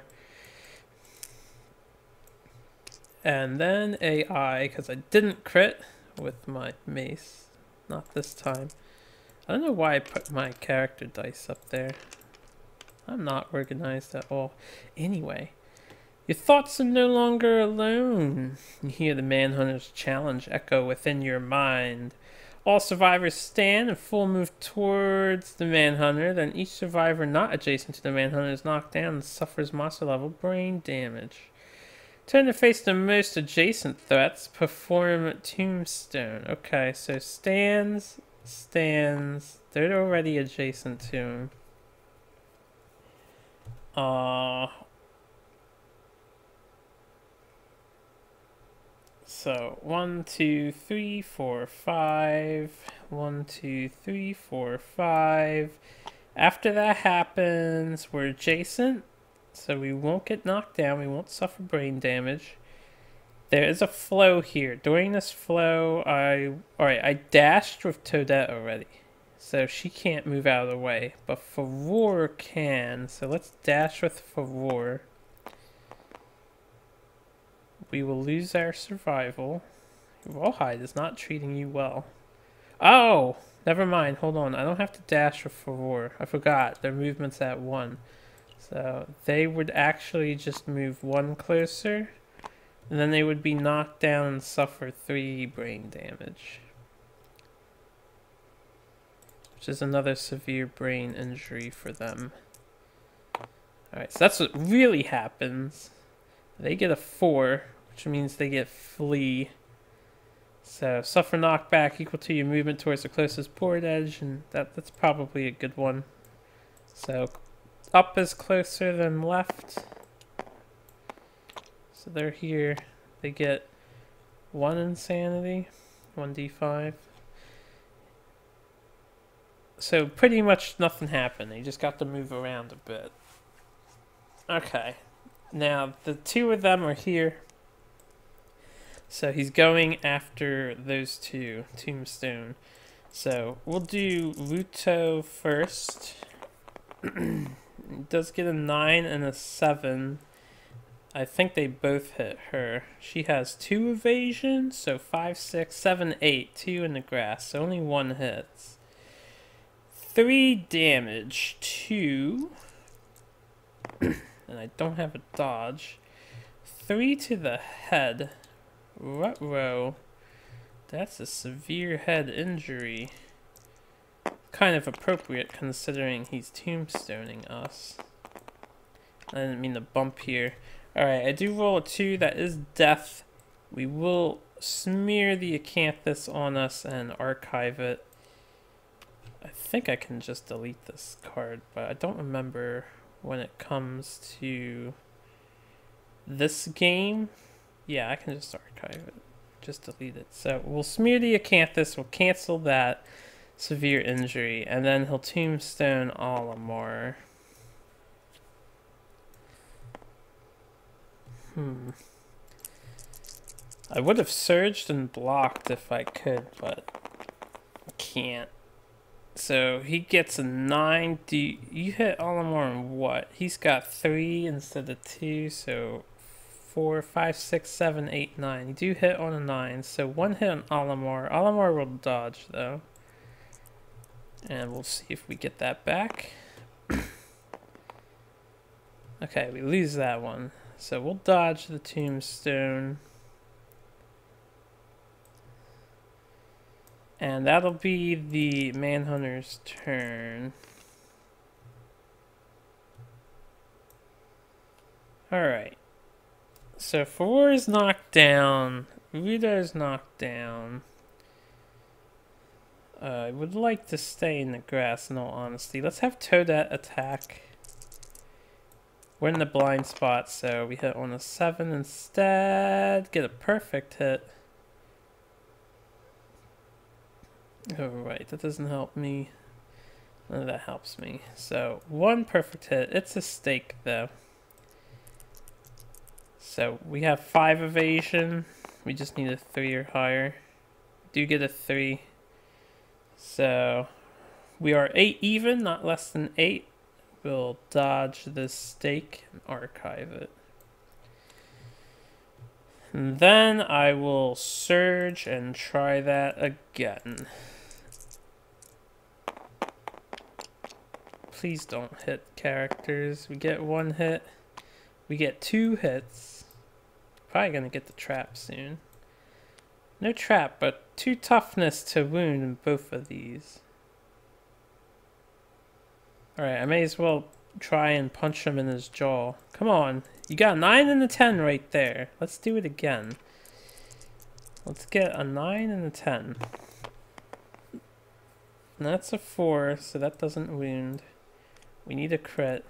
And then AI, because I didn't crit with my mace. Not this time. I don't know why I put my character dice up there. I'm not organized at all. Anyway, your thoughts are no longer alone. You hear the Manhunter's challenge echo within your mind. All survivors stand and full move towards the Manhunter. Then each survivor not adjacent to the Manhunter is knocked down and suffers monster level brain damage. Turn to face the most adjacent threats. Perform Tombstone. Okay, so stands. They're already adjacent to him. So 1, 2, 3, 4, 5. 1, 2, 3, 4, 5. After that happens, we're adjacent, so we won't get knocked down. We won't suffer brain damage. There is a flow here. During this flow, I dashed with Toadette already, so she can't move out of the way. But Faror can, so let's dash with Faror. We will lose our survival. Rawhide is not treating you well. Oh! Never mind, hold on. I don't have to dash with Faror. I forgot. Their movement's at 1. So they would actually just move 1 closer. And then they would be knocked down and suffer 3 brain damage. Which is another severe brain injury for them. Alright, so that's what really happens. They get a 4, which means they get flee. So suffer knockback equal to your movement towards the closest board edge, and that's probably a good one. So up is closer than left. So they're here. They get 1 insanity, 1d5. So pretty much nothing happened. They just got to move around a bit. Okay. Now, the 2 of them are here. So he's going after those 2, Tombstone. So we'll do Ruto first. He does get a 9 and a 7. I think they both hit her. She has 2 evasion, so 5, 6, 7, 8. 2 in the grass, so only 1 hits. 3 damage, 2. And I don't have a dodge. 3 to the head. Ruh-roh. That's a severe head injury. Kind of appropriate considering he's tombstoning us. I didn't mean to bump here. Alright, I do roll a 2. That is death. We will smear the acanthus on us and archive it. I think I can just delete this card, but I don't remember when it comes to this game. Yeah, I can just archive it. Just delete it. So we'll smear the acanthus. We'll cancel that severe injury. And then he'll tombstone Olimar. I would have surged and blocked if I could, but I can't. So he gets a 9. You hit Olimar on what? He's got 3 instead of 2, so 4, 5, 6, 7, 8, 9. You do hit on a 9, so 1 hit on Olimar. Olimar will dodge though. And we'll see if we get that back. Okay, we lose that one. So we'll dodge the tombstone. And that'll be the Manhunter's turn. Alright. So Faror's knocked down. Ruto's knocked down. I would like to stay in the grass, in all honesty. Let's have Toadette attack. We're in the blind spot, so we hit on a 7 instead. Get a perfect hit. Alright, that doesn't help me. None of that helps me. So, 1 perfect hit. It's a stake, though. So, we have 5 evasion. We just need a 3 or higher. Do get a 3. So, we are 8 even, not less than 8. We'll dodge this stake and archive it. And then I will surge and try that again. Please don't hit characters. We get 1 hit. We get 2 hits. Probably gonna get the trap soon. No trap, but 2 toughness to wound in both of these. Alright, I may as well try and punch him in his jaw. Come on. You got a 9 and a 10 right there. Let's do it again. Let's get a 9 and a 10. And that's a 4, so that doesn't wound. We need a crit.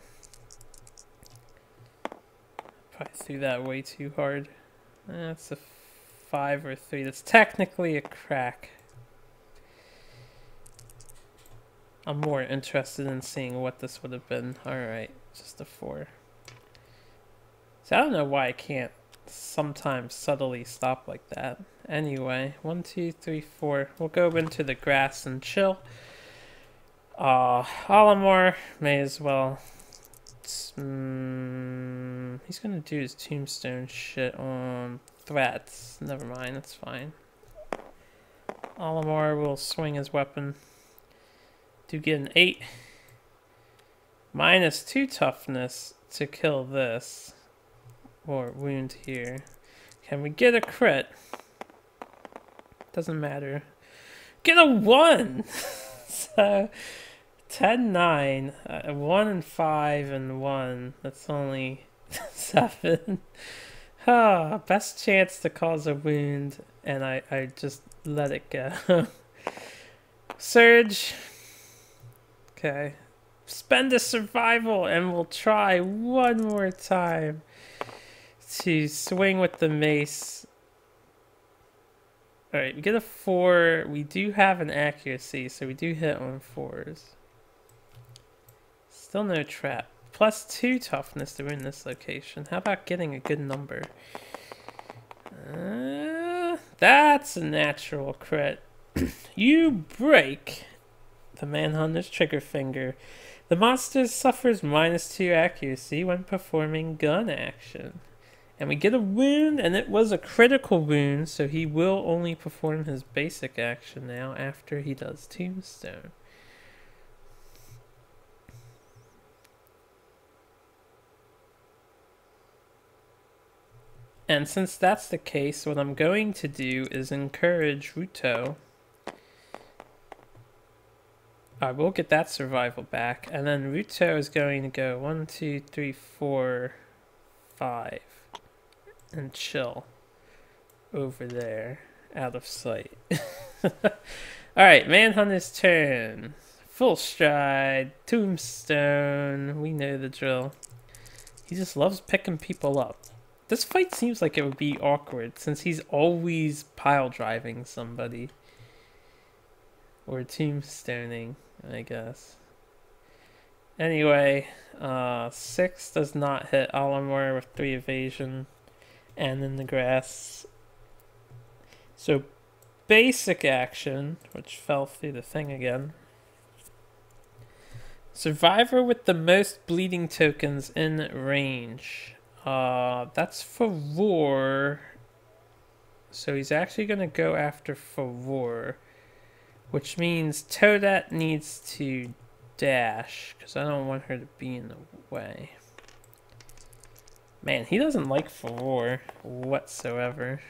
Probably threw that way too hard. That's a 5 or 3. That's technically a crack. I'm more interested in seeing what this would have been. Alright, just a 4. So I don't know why I can't sometimes subtly stop like that. Anyway, 1, 2, 3, 4. We'll go into the grass and chill. Olimar may as well. He's gonna do his tombstone shit on threats. Never mind, that's fine. Olimar will swing his weapon. Do get an 8. Minus 2 toughness to kill this. Or wound here. Can we get a crit? Doesn't matter. Get a 1! So, 10, 9. 1 and 5 and 1. That's only 7. Best chance to cause a wound. And I just let it go. Surge. Okay. Spend a survival and we'll try one more time to swing with the mace. Alright, we get a 4. We do have an accuracy, so we do hit on 4s. Still no trap. Plus 2 toughness to win this location. How about getting a good number? That's a natural crit. You break the Manhunter's trigger finger. The monster suffers minus 2 accuracy when performing gun action. And we get a wound, and it was a critical wound, so he will only perform his basic action now after he does Tombstone. And since that's the case, what I'm going to do is encourage Ruto. I will get that survival back, and then Ruto is going to go 1, 2, 3, 4, 5. And chill over there, out of sight. Alright, Manhunter's turn. Full stride, Tombstone. We know the drill. He just loves picking people up. This fight seems like it would be awkward since he's always pile driving somebody. Or tombstoning, I guess. Anyway, 6 does not hit Olimar with 3 evasion. And in the grass. So basic action, which fell through the thing again. Survivor with the most bleeding tokens in range. That's Favor. So he's actually going to go after Favor. Which means Toadette needs to dash. Because I don't want her to be in the way. Man, he doesn't like Favor whatsoever.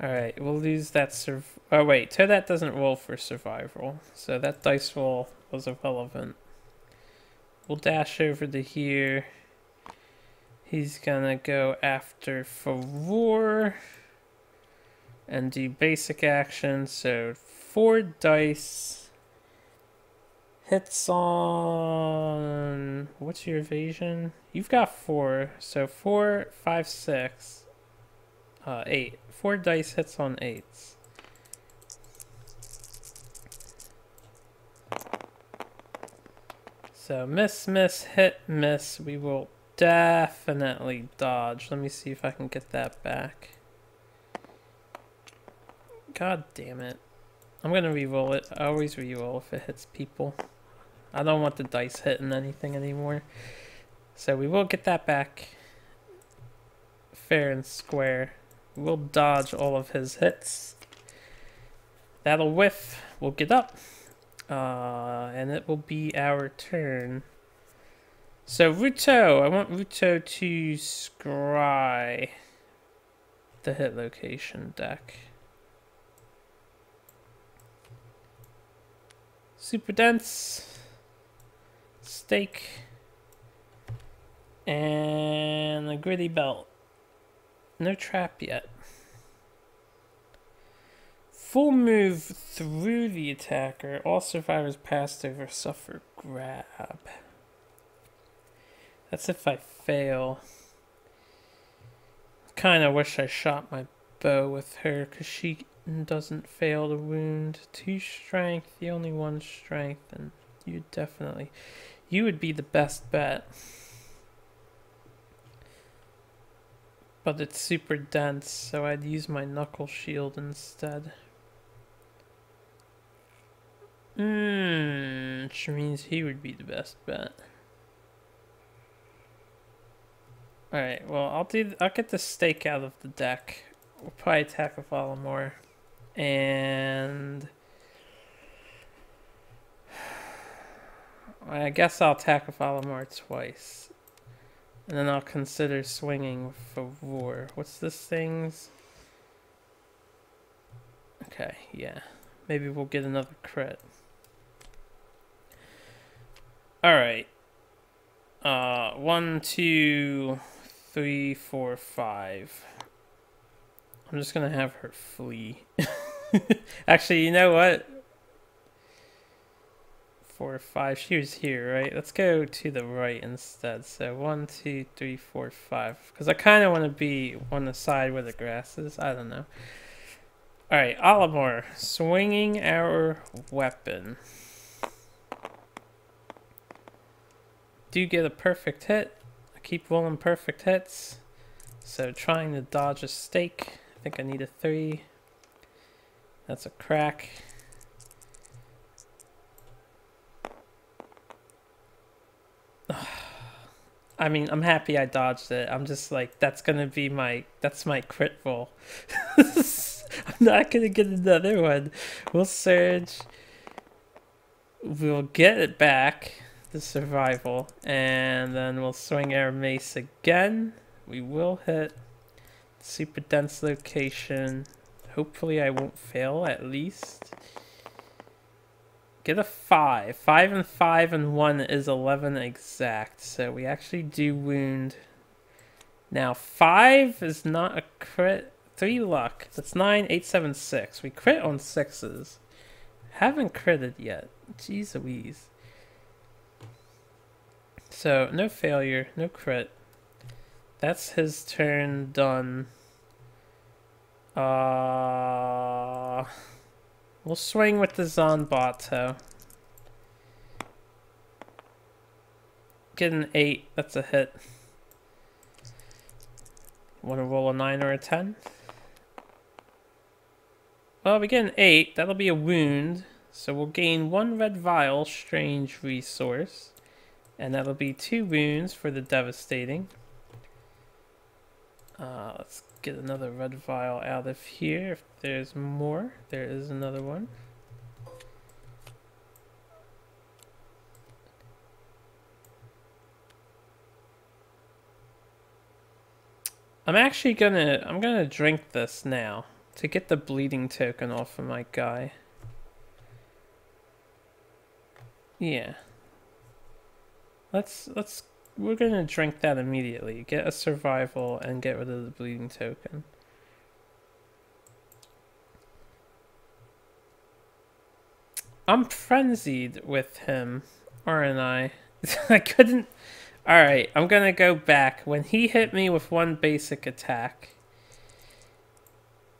Alright, we'll lose that oh wait, Toadette doesn't roll for survival. So that dice roll was irrelevant. We'll dash over to here. He's gonna go after Favor. and do basic action. So 4 dice. Hits on... What's your evasion? You've got 4. So 4, 5, 6. 8. 4 dice hits on 8s. So miss, miss, hit, miss. We will definitely dodge. Let me see if I can get that back. God damn it. I'm gonna re-roll it. I always re-roll if it hits people. I don't want the dice hitting anything anymore. So we will get that back. Fair and square. We'll dodge all of his hits. That'll whiff. We'll get up. And it will be our turn. So Ruto, I want Ruto to scry the hit location deck. Super dense. Stake, and a gritty belt. No trap yet. Full move through the attacker. All survivors passed over suffer grab. That's if I fail. Kinda wish I shot my bow with her because she doesn't fail to wound. 2 strength, the only 1 strength, and you definitely... You would be the best bet. But it's super dense, so I'd use my knuckle shield instead. Which means he would be the best bet. Alright, well I'll get the stake out of the deck. We'll probably attack with Alamore. And I guess I'll attack with Alamar twice. And then I'll consider swinging for Roar. What's this thing's? Okay, yeah. Maybe we'll get another crit. Alright. 1, 2, 3, 4, 5. I'm just gonna have her flee. Actually, you know what? 4, 5. She was here, right? Let's go to the right instead. So 1, 2, 3, 4, 5. Because I kind of want to be on the side where the grass is. I don't know. Alright, Alamore. Swinging our weapon. Do get a perfect hit. I keep rolling perfect hits. So trying to dodge a stake. I think I need a 3. That's a crack. I mean, I'm happy I dodged it. I'm just like, that's my crit roll. I'm not gonna get another one. We'll surge. We'll get it back, the survival, and then we'll swing our mace again. We will hit super dense location. Hopefully I won't fail at least. Get a 5. 5 and 5 and 1 is 11 exact. So we actually do wound. Now 5 is not a crit. 3 luck. That's 9, 8, 7, 6. We crit on 6s. Haven't critted yet. Jeez Louise. So no failure, no crit. That's his turn done. We'll swing with the Zanbato. Get an 8. That's a hit. Want to roll a 9 or a 10? Well, we get an 8. That'll be a wound. So we'll gain 1 red vial, strange resource. And that'll be 2 wounds for the devastating. Let's get another red vial out of here. If there's more, there is another one. I'm gonna drink this now to get the bleeding token off of my guy. Yeah. We're gonna drink that immediately. Get a survival and get rid of the bleeding token. I'm frenzied with him, aren't I? I couldn't... Alright, I'm gonna go back. When he hit me with one basic attack...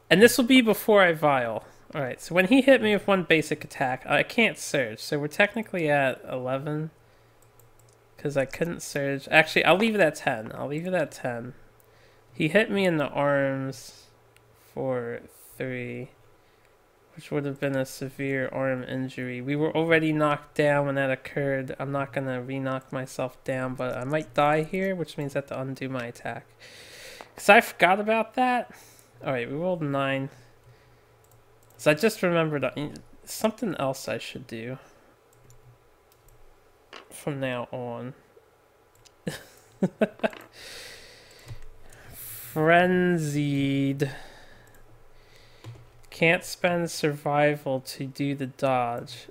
And this will be before I vial. Alright, so when he hit me with one basic attack, I can't surge. So we're technically at 11. Because I couldn't surge. Actually, I'll leave it at 10. I'll leave it at 10. He hit me in the arms for 3. Which would have been a severe arm injury. We were already knocked down when that occurred. I'm not going to re-knock myself down, but I might die here, which means I have to undo my attack. Because I forgot about that. Alright, we rolled 9. So I just remembered something else I should do from now on. Frenzied. Can't spend survival to do the dodge.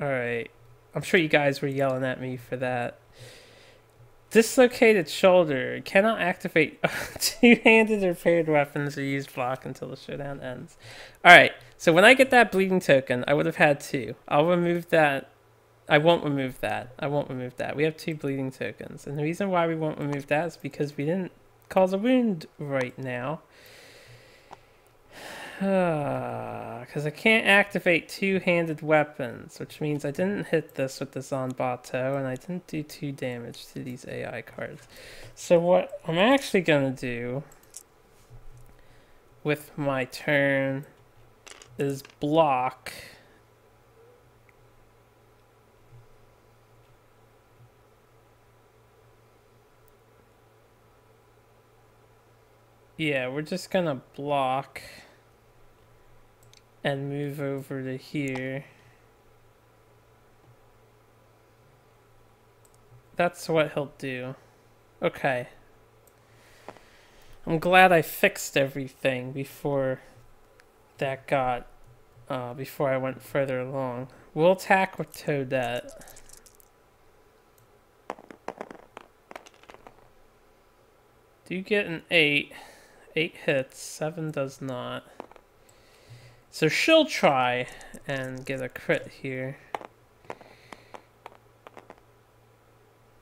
Alright. I'm sure you guys were yelling at me for that. Dislocated shoulder. Cannot activate two-handed or paired weapons or use block until the showdown ends. Alright. So when I get that bleeding token, I would have had 2. I'll remove that. I won't remove that. I won't remove that. We have 2 bleeding tokens. And the reason why we won't remove that is because we didn't cause a wound right now. Because I can't activate two-handed weapons, which means I didn't hit this with the Zanbato, and I didn't do 2 damage to these AI cards. So what I'm actually going to do with my turn is block. Yeah, we're just going to block and move over to here. That's what he'll do. Okay. I'm glad I fixed everything before that got, before I went further along. We'll attack with Toadette. Do get an 8. 8 hits, 7 does not. So she'll try and get a crit here.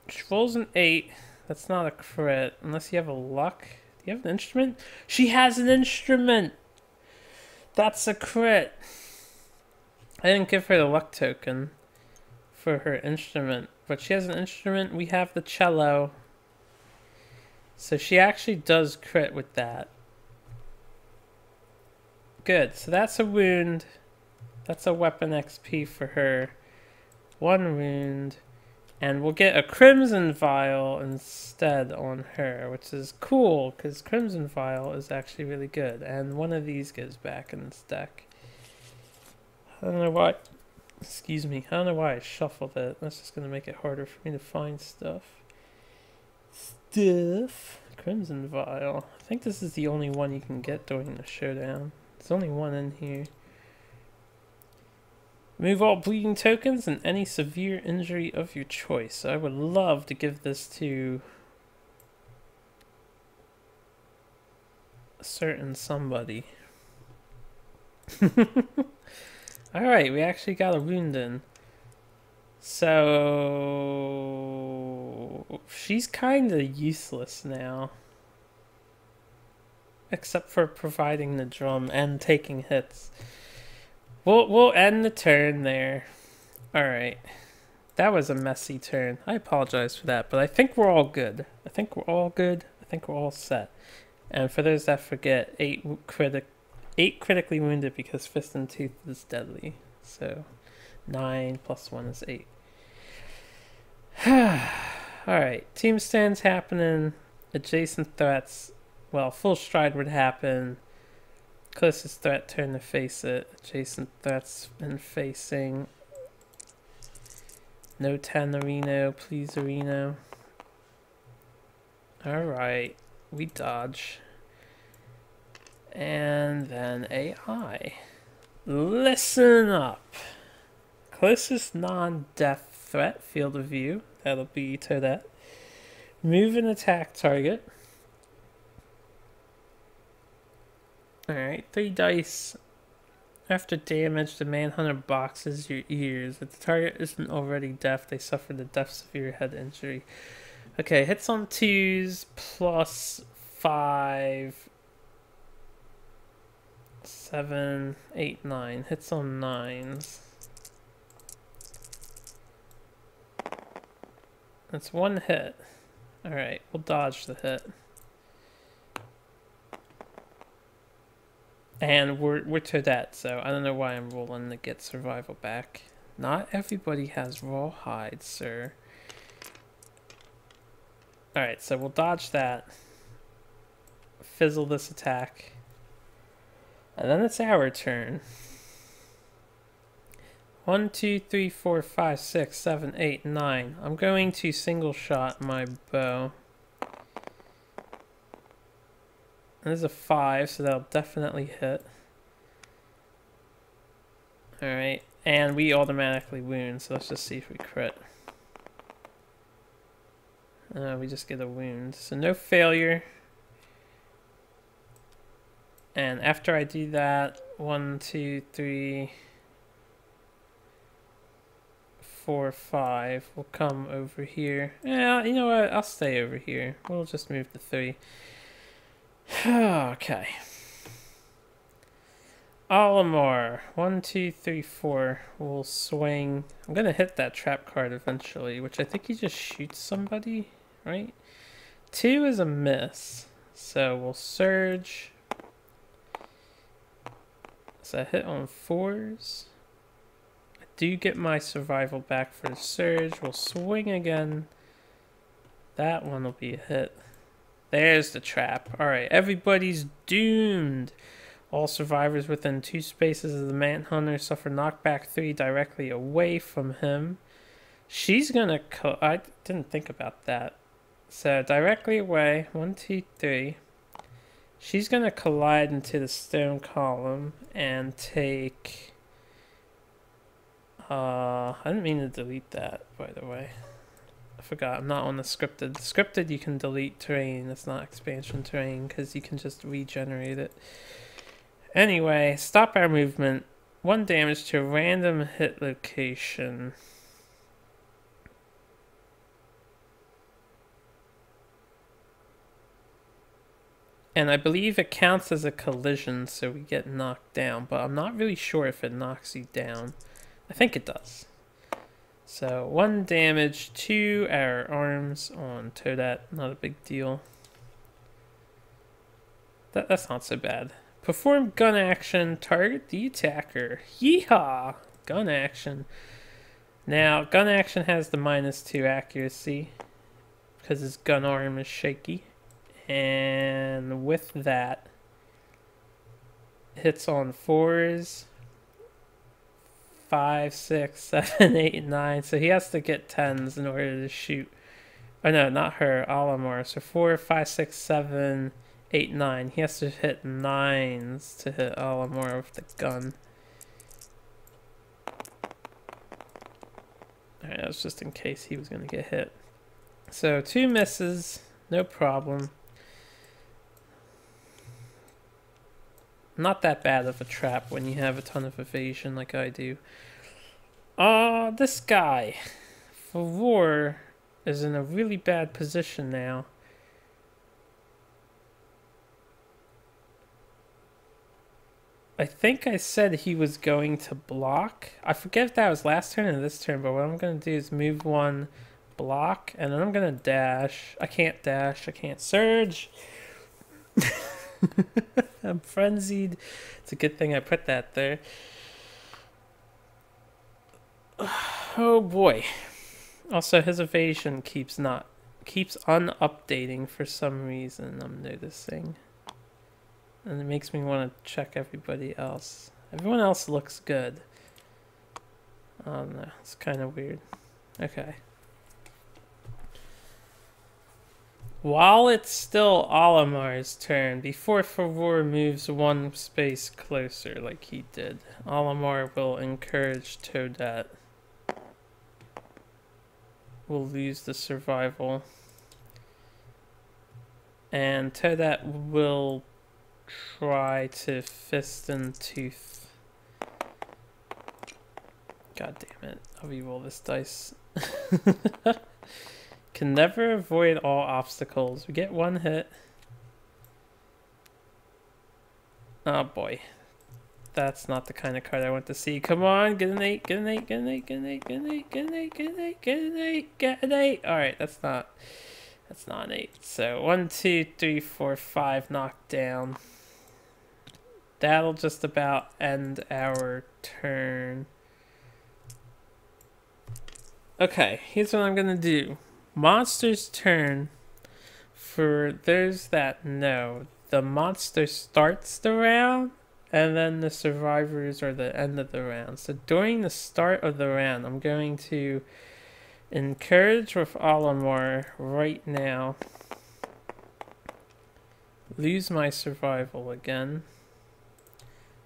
She rolls an 8. That's not a crit unless you have a luck. Do you have an instrument? She has an instrument! That's a crit! I didn't give her the luck token for her instrument, but she has an instrument. We have the cello. So she actually does crit with that. Good, so that's a wound. That's a weapon XP for her. 1 wound. And we'll get a Crimson Vial instead on her, which is cool, because Crimson Vial is actually really good. And one of these goes back in this deck. I don't know why... Excuse me. I don't know why I shuffled it. That's just going to make it harder for me to find stuff. Crimson Vial. I think this is the only one you can get during the showdown. There's only one in here. Remove all bleeding tokens and any severe injury of your choice. I would love to give this to a certain somebody. Alright, we actually got a wound in. So she's kind of useless now. Except for providing the drum and taking hits. We'll end the turn there. Alright. That was a messy turn. I apologize for that, but I think we're all good. I think we're all good. I think we're all set. And for those that forget, 8 critically wounded because Fist and Tooth is deadly. So 9 plus 1 is 8. Alright. Team stands happening. Adjacent threats. Well, full stride would happen. Closest threat turn to face it. Adjacent threats and facing. No 10 Areno, please Areno. Alright. We dodge. And then AI. Listen up. Closest non-death threat, field of view. That'll be Toadette. Move and attack target. Alright, 3 dice. After damage, the Manhunter boxes your ears. If the target isn't already deaf, they suffer the death severe head injury. Okay, hits on 2s plus 5, 7, 8, 9. Hits on 9s. That's one hit. Alright, we'll dodge the hit. And we're Toadette, so I don't know why I'm rolling to get survival back. Not everybody has raw hide, sir. Alright, so we'll dodge that. Fizzle this attack. And then it's our turn. 1, 2, 3, 4, 5, 6, 7, 8, 9. I'm going to single shot my bow. There's a 5, so that'll definitely hit. Alright, and we automatically wound, so let's just see if we crit. We just get a wound, so no failure. And after I do that, 1, 2, 3, 4, 5, we'll come over here. Yeah, you know what, I'll stay over here. We'll just move to 3. Okay. Olimar. 1, 2, 3, 4. We'll swing. I'm gonna hit that trap card eventually, which I think he just shoots somebody, right? 2 is a miss. So we'll surge. So I hit on 4s. I do get my survival back for the surge. We'll swing again. That one will be a hit. There's the trap. Alright, everybody's doomed. All survivors within 2 spaces of the Manhunter suffer knockback 3 directly away from him. She's gonna... I didn't think about that. So, directly away. 1, 2, 3. She's gonna collide into the stone column and take... I didn't mean to delete that, by the way. I forgot, I'm not on the scripted. Scripted, you can delete terrain. That's not expansion terrain, because you can just regenerate it. Anyway, stop our movement. 1 damage to a random hit location. And I believe it counts as a collision, so we get knocked down. But I'm not really sure if it knocks you down. I think it does. So 1 damage to our arms on Toadette. Not a big deal. That's not so bad. Perform gun action. Target the attacker. Yeehaw! Gun action. Now, gun action has the -2 accuracy because his gun arm is shaky. And with that, hits on 4s. 5, 6, 7, 8, 9. So he has to get 10s in order to shoot. Oh no, not her, Olimar. So 4, 5, 6, 7, 8, 9. He has to hit 9s to hit Olimar with the gun. Alright, that was just in case he was going to get hit. So 2 misses, no problem. Not that bad of a trap when you have a ton of evasion like I do. This guy, Favor, is in a really bad position now. I think I said he was going to block. I forget if that was last turn or this turn, but what I'm going to do is move 1, block, and then I'm going to dash. I can't dash, I can't surge. I'm frenzied. It's a good thing I put that there. Oh boy. Also, his evasion keeps unupdating for some reason, I'm noticing. And it makes me want to check everybody else. Everyone else looks good. Oh no, it's kind of weird. Okay. While it's still Olimar's turn, before Favor moves 1 space closer like he did, Olimar will encourage Toadette. We'll lose the survival. And Toadette will try to fist and tooth God damn it. I'll re-roll this dice. Can never avoid all obstacles. We get one hit. Oh boy. That's not the kind of card I want to see. Come on, get an 8, get an 8, get an 8, get an 8, get an 8, get an 8, get an 8, get an 8, get an 8. Alright, that's not an 8. So 1, 2, 3, 4, 5 knocked down. That'll just about end our turn. Okay, here's what I'm gonna do. Monster's turn. For those that know, the monster starts the round, and then the survivors are the end of the round. So during the start of the round, I'm going to encourage with Alamar right now. Lose my survival again.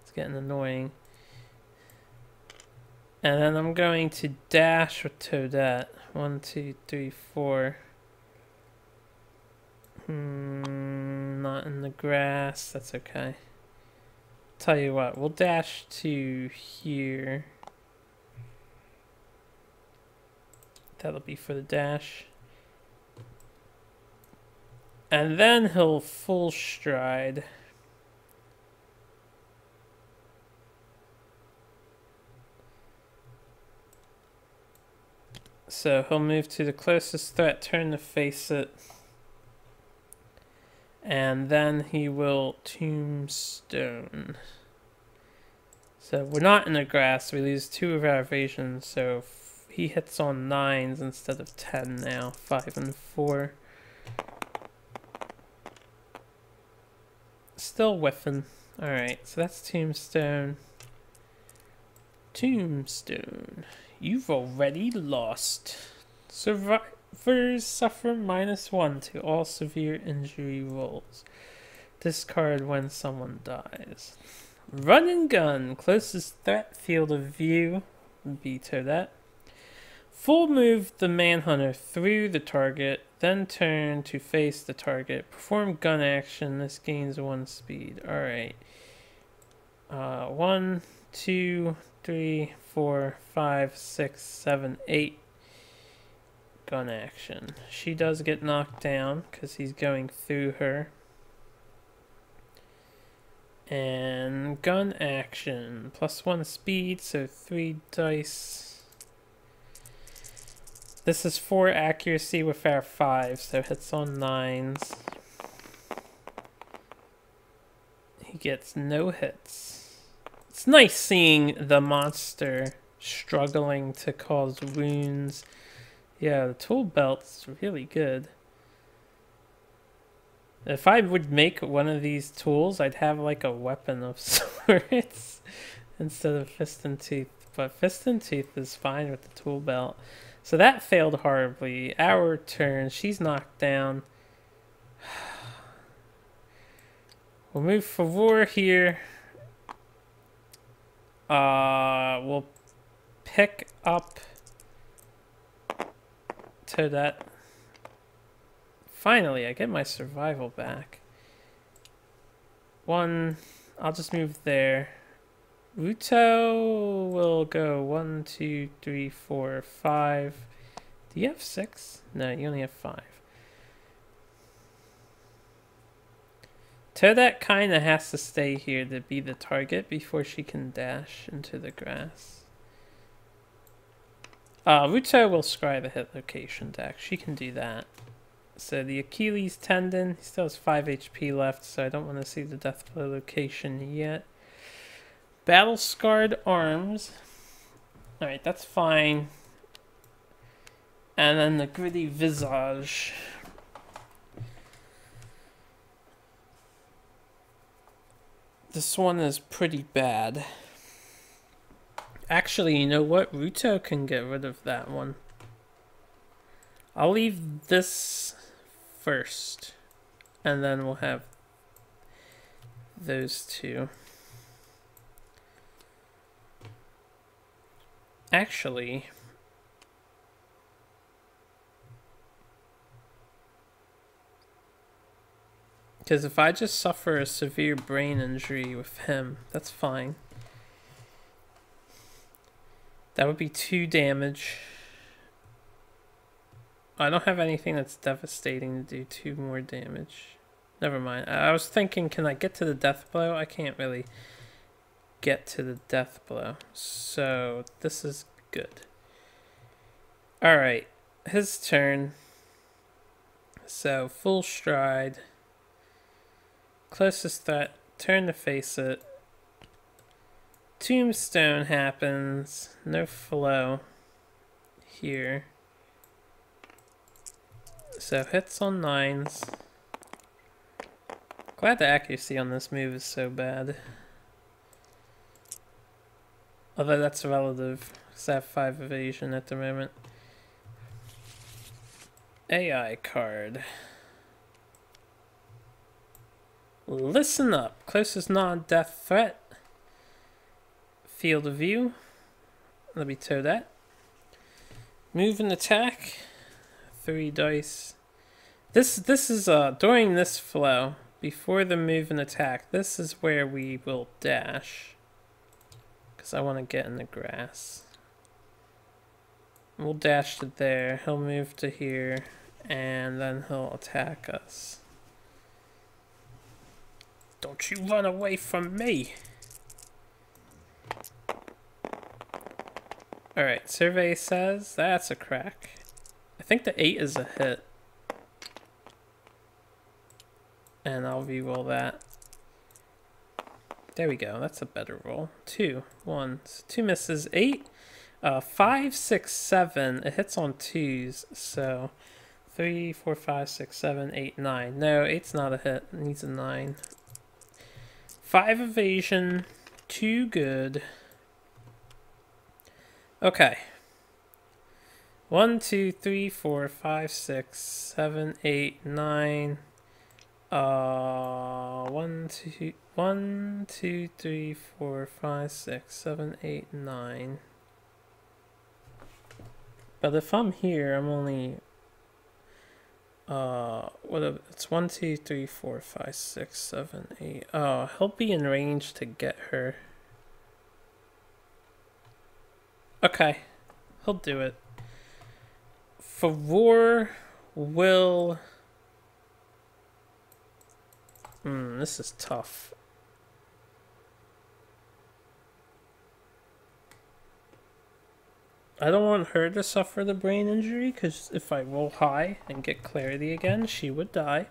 It's getting annoying. And then I'm going to dash with Toadette. 1, 2, 3, 4. Not in the grass. That's okay. Tell you what, we'll dash to here. That'll be for the dash. And then he'll full stride. So he'll move to the closest threat, turn to face it. And then he will tombstone. So we're not in the grass. We lose 2 of our evasions. So he hits on 9s instead of 10 now. 5 and 4. Still whiffing. Alright, so that's tombstone. Tombstone. You've already lost. Survivors suffer -1 to all severe injury rolls. Discard when someone dies. Run and gun. Closest threat field of view would be Toadette. Full move the Manhunter through the target, then turn to face the target. Perform gun action. This gains 1 speed. Alright. 1, 2, 3, 4, 5, 6, 7, 8. Gun action. She does get knocked down because he's going through her. And gun action. +1 speed, so 3 dice. This is 4 accuracy with our 5, so hits on 9s. He gets no hits. It's nice seeing the monster struggling to cause wounds. Yeah, the tool belt's really good. If I would make one of these tools, I'd have like a weapon of sorts instead of fist and tooth. But fist and tooth is fine with the tool belt. So that failed horribly. Our turn. She's knocked down. We'll move forward here. We'll pick up to that. Finally, I get my survival back. 1, I'll just move there. Ruto will go 1, 2, 3, 4, 5. Do you have 6? No, you only have 5. Toadette kind of has to stay here to be the target before she can dash into the grass. Ruto will scry the hit location deck. She can do that. So the Achilles tendon, he still has 5 HP left, so I don't want to see the death blow location yet. Battle scarred arms. Alright, that's fine. And then the gritty visage. This one is pretty bad. Actually, you know what? Ruto can get rid of that one. I'll leave this first. And then we'll have those two. Actually, because if I just suffer a severe brain injury with him, that's fine. That would be 2 damage. I don't have anything that's devastating to do 2 more damage. Never mind. I was thinking, can I get to the death blow? I can't really get to the death blow. So this is good. Alright. His turn. So full stride. Closest threat. Turn to face it. Tombstone happens. No flow here. So hits on 9s. Glad the accuracy on this move is so bad. Although that's relative, because I have 5 evasion at the moment. AI card. Listen up. Closest non-death threat. Field of view. Let me tow that. Move and attack. 3 dice. This is during this flow, before the move and attack, this is where we will dash. Because I want to get in the grass. We'll dash to there, he'll move to here, and then he'll attack us. Don't you run away from me! Alright, survey says that's a crack. I think the 8 is a hit. And I'll re-roll that. There we go, that's a better roll. 2, 1, 2 misses, 8, 5, 6, 7. It hits on 2s, so 3, 4, 5, 6, 7, 8, 9. No, 8's not a hit, it needs a 9. 5 evasion, 2 good. Okay. 1, 2, 3, 4, 5, 6, 7, 8, 9. 1, 2, 3, 4, 5, 6, 7, 8, 9. But if I'm here, I'm only it's 1, 2, 3, 4, 5, 6, 7, 8. Oh, he'll be in range to get her. Okay, he'll do it. Favor will... this is tough. I don't want her to suffer the brain injury, because if I roll high and get clarity again, she would die.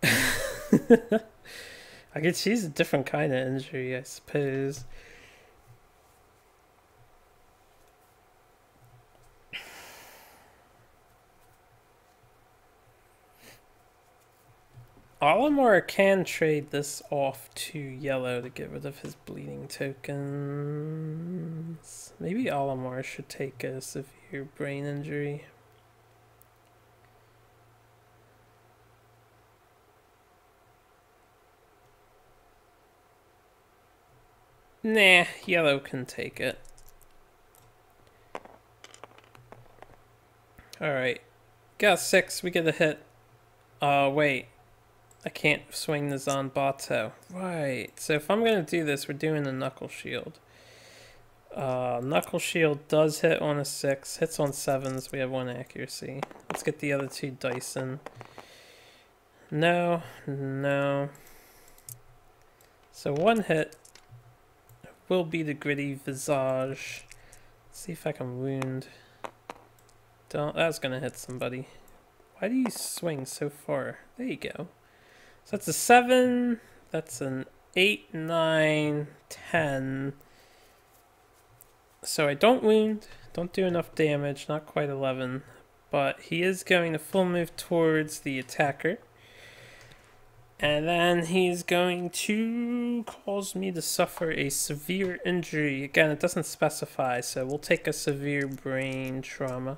I guess she's a different kind of injury, I suppose. Olimar can trade this off to yellow to get rid of his bleeding tokens. Maybe Olimar should take a severe brain injury. Nah, yellow can take it. Alright. Got 6, we get a hit. Wait. I can't swing the Zanbato. Right. So if I'm going to do this, we're doing the Knuckle Shield. Knuckle Shield does hit on a 6. Hits on 7s. We have 1 accuracy. Let's get the other 2 dice in. No. No. So 1 hit will be the Gritty Visage. Let's see if I can wound. Don't. That's going to hit somebody. Why do you swing so far? There you go. So that's a 7, that's an 8, 9, 10. So I don't wound, don't do enough damage, not quite 11. But he is going to full move towards the attacker. And then he's going to cause me to suffer a severe injury. Again, it doesn't specify, so we'll take a severe brain trauma.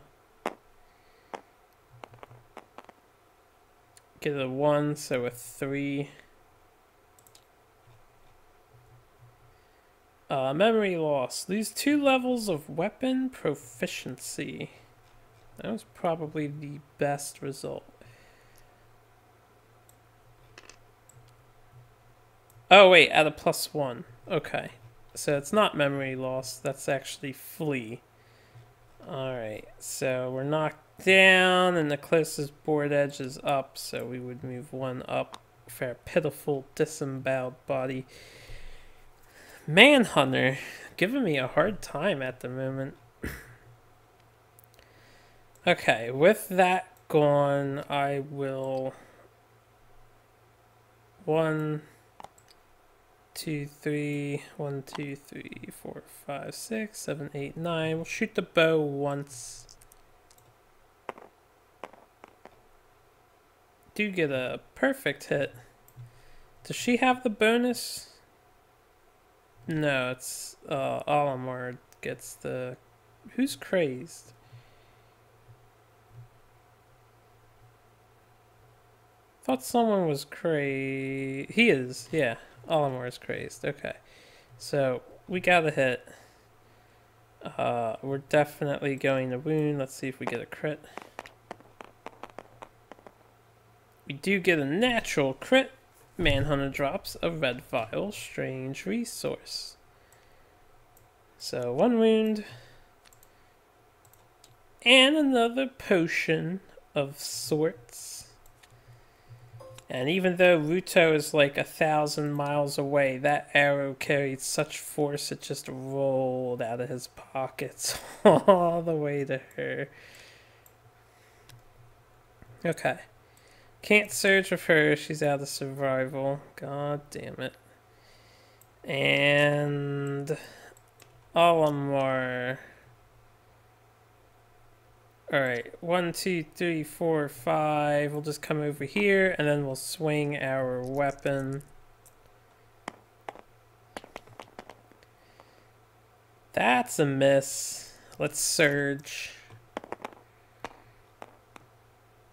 Get a 1, so a 3. Memory loss. Lose 2 levels of weapon proficiency. That was probably the best result. Oh wait, at a +1. Okay. So it's not memory loss, that's actually flee. Alright, so we're knocked down and the closest board edge is up, so we would move one up for our pitiful disemboweled body. Manhunter, giving me a hard time at the moment. Okay, with that gone, I will 1, 2, 3, 1, 2, 3, 4, 5, 6, 7, 8, 9. We'll shoot the bow once. Do get a perfect hit. Does she have the bonus? No, it's Olimar gets the... Who's crazed? Thought someone was crazed. He is, yeah. Olimar is crazed. Okay. So, we got a hit. We're definitely going to wound. Let's see if we get a crit. We do get a natural crit. Manhunter drops a red vial, strange resource. So, 1 wound. And another potion of sorts. And even though Ruto is like 1,000 miles away, that arrow carried such force it just rolled out of his pockets all the way to her. Okay. Can't surge with her, she's out of survival. God damn it. And... Olimar. Alright, 1, 2, 3, 4, 5. We'll just come over here and then we'll swing our weapon. That's a miss. Let's surge.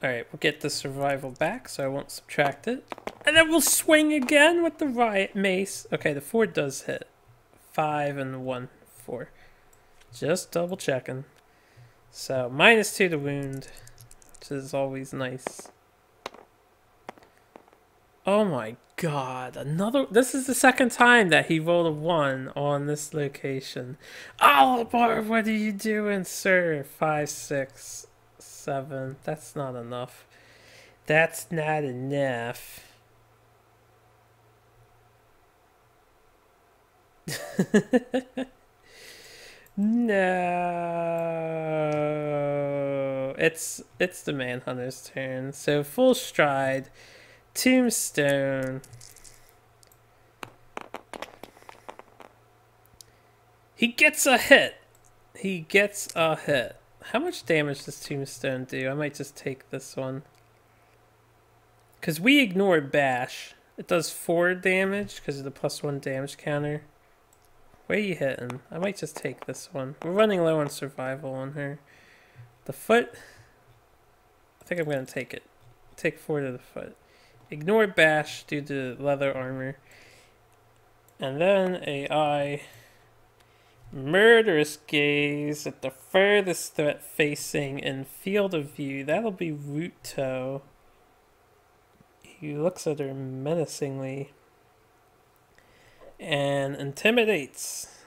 Alright, we'll get the survival back so I won't subtract it. And then we'll swing again with the riot mace. Okay, the 4 does hit. 5 and 1, 4. Just double checking. So, -2 to wound, which is always nice. Oh my god, another... This is the second time that he rolled a 1 on this location. Oliver, what are you doing, sir? 5, 6, 7. That's not enough. That's not enough. No, it's the Manhunter's turn. So full stride, tombstone. He gets a hit. He gets a hit. How much damage does tombstone do? I might just take this one. Because we ignore bash. It does 4 damage because of the +1 damage counter. Where are you hitting? I might just take this one. We're running low on survival on her. The foot. I think I'm going to take it. Take 4 to the foot. Ignore bash due to leather armor. And then AI. Murderous gaze at the furthest threat facing in field of view. That'll be Ruto. He looks at her menacingly. And intimidates.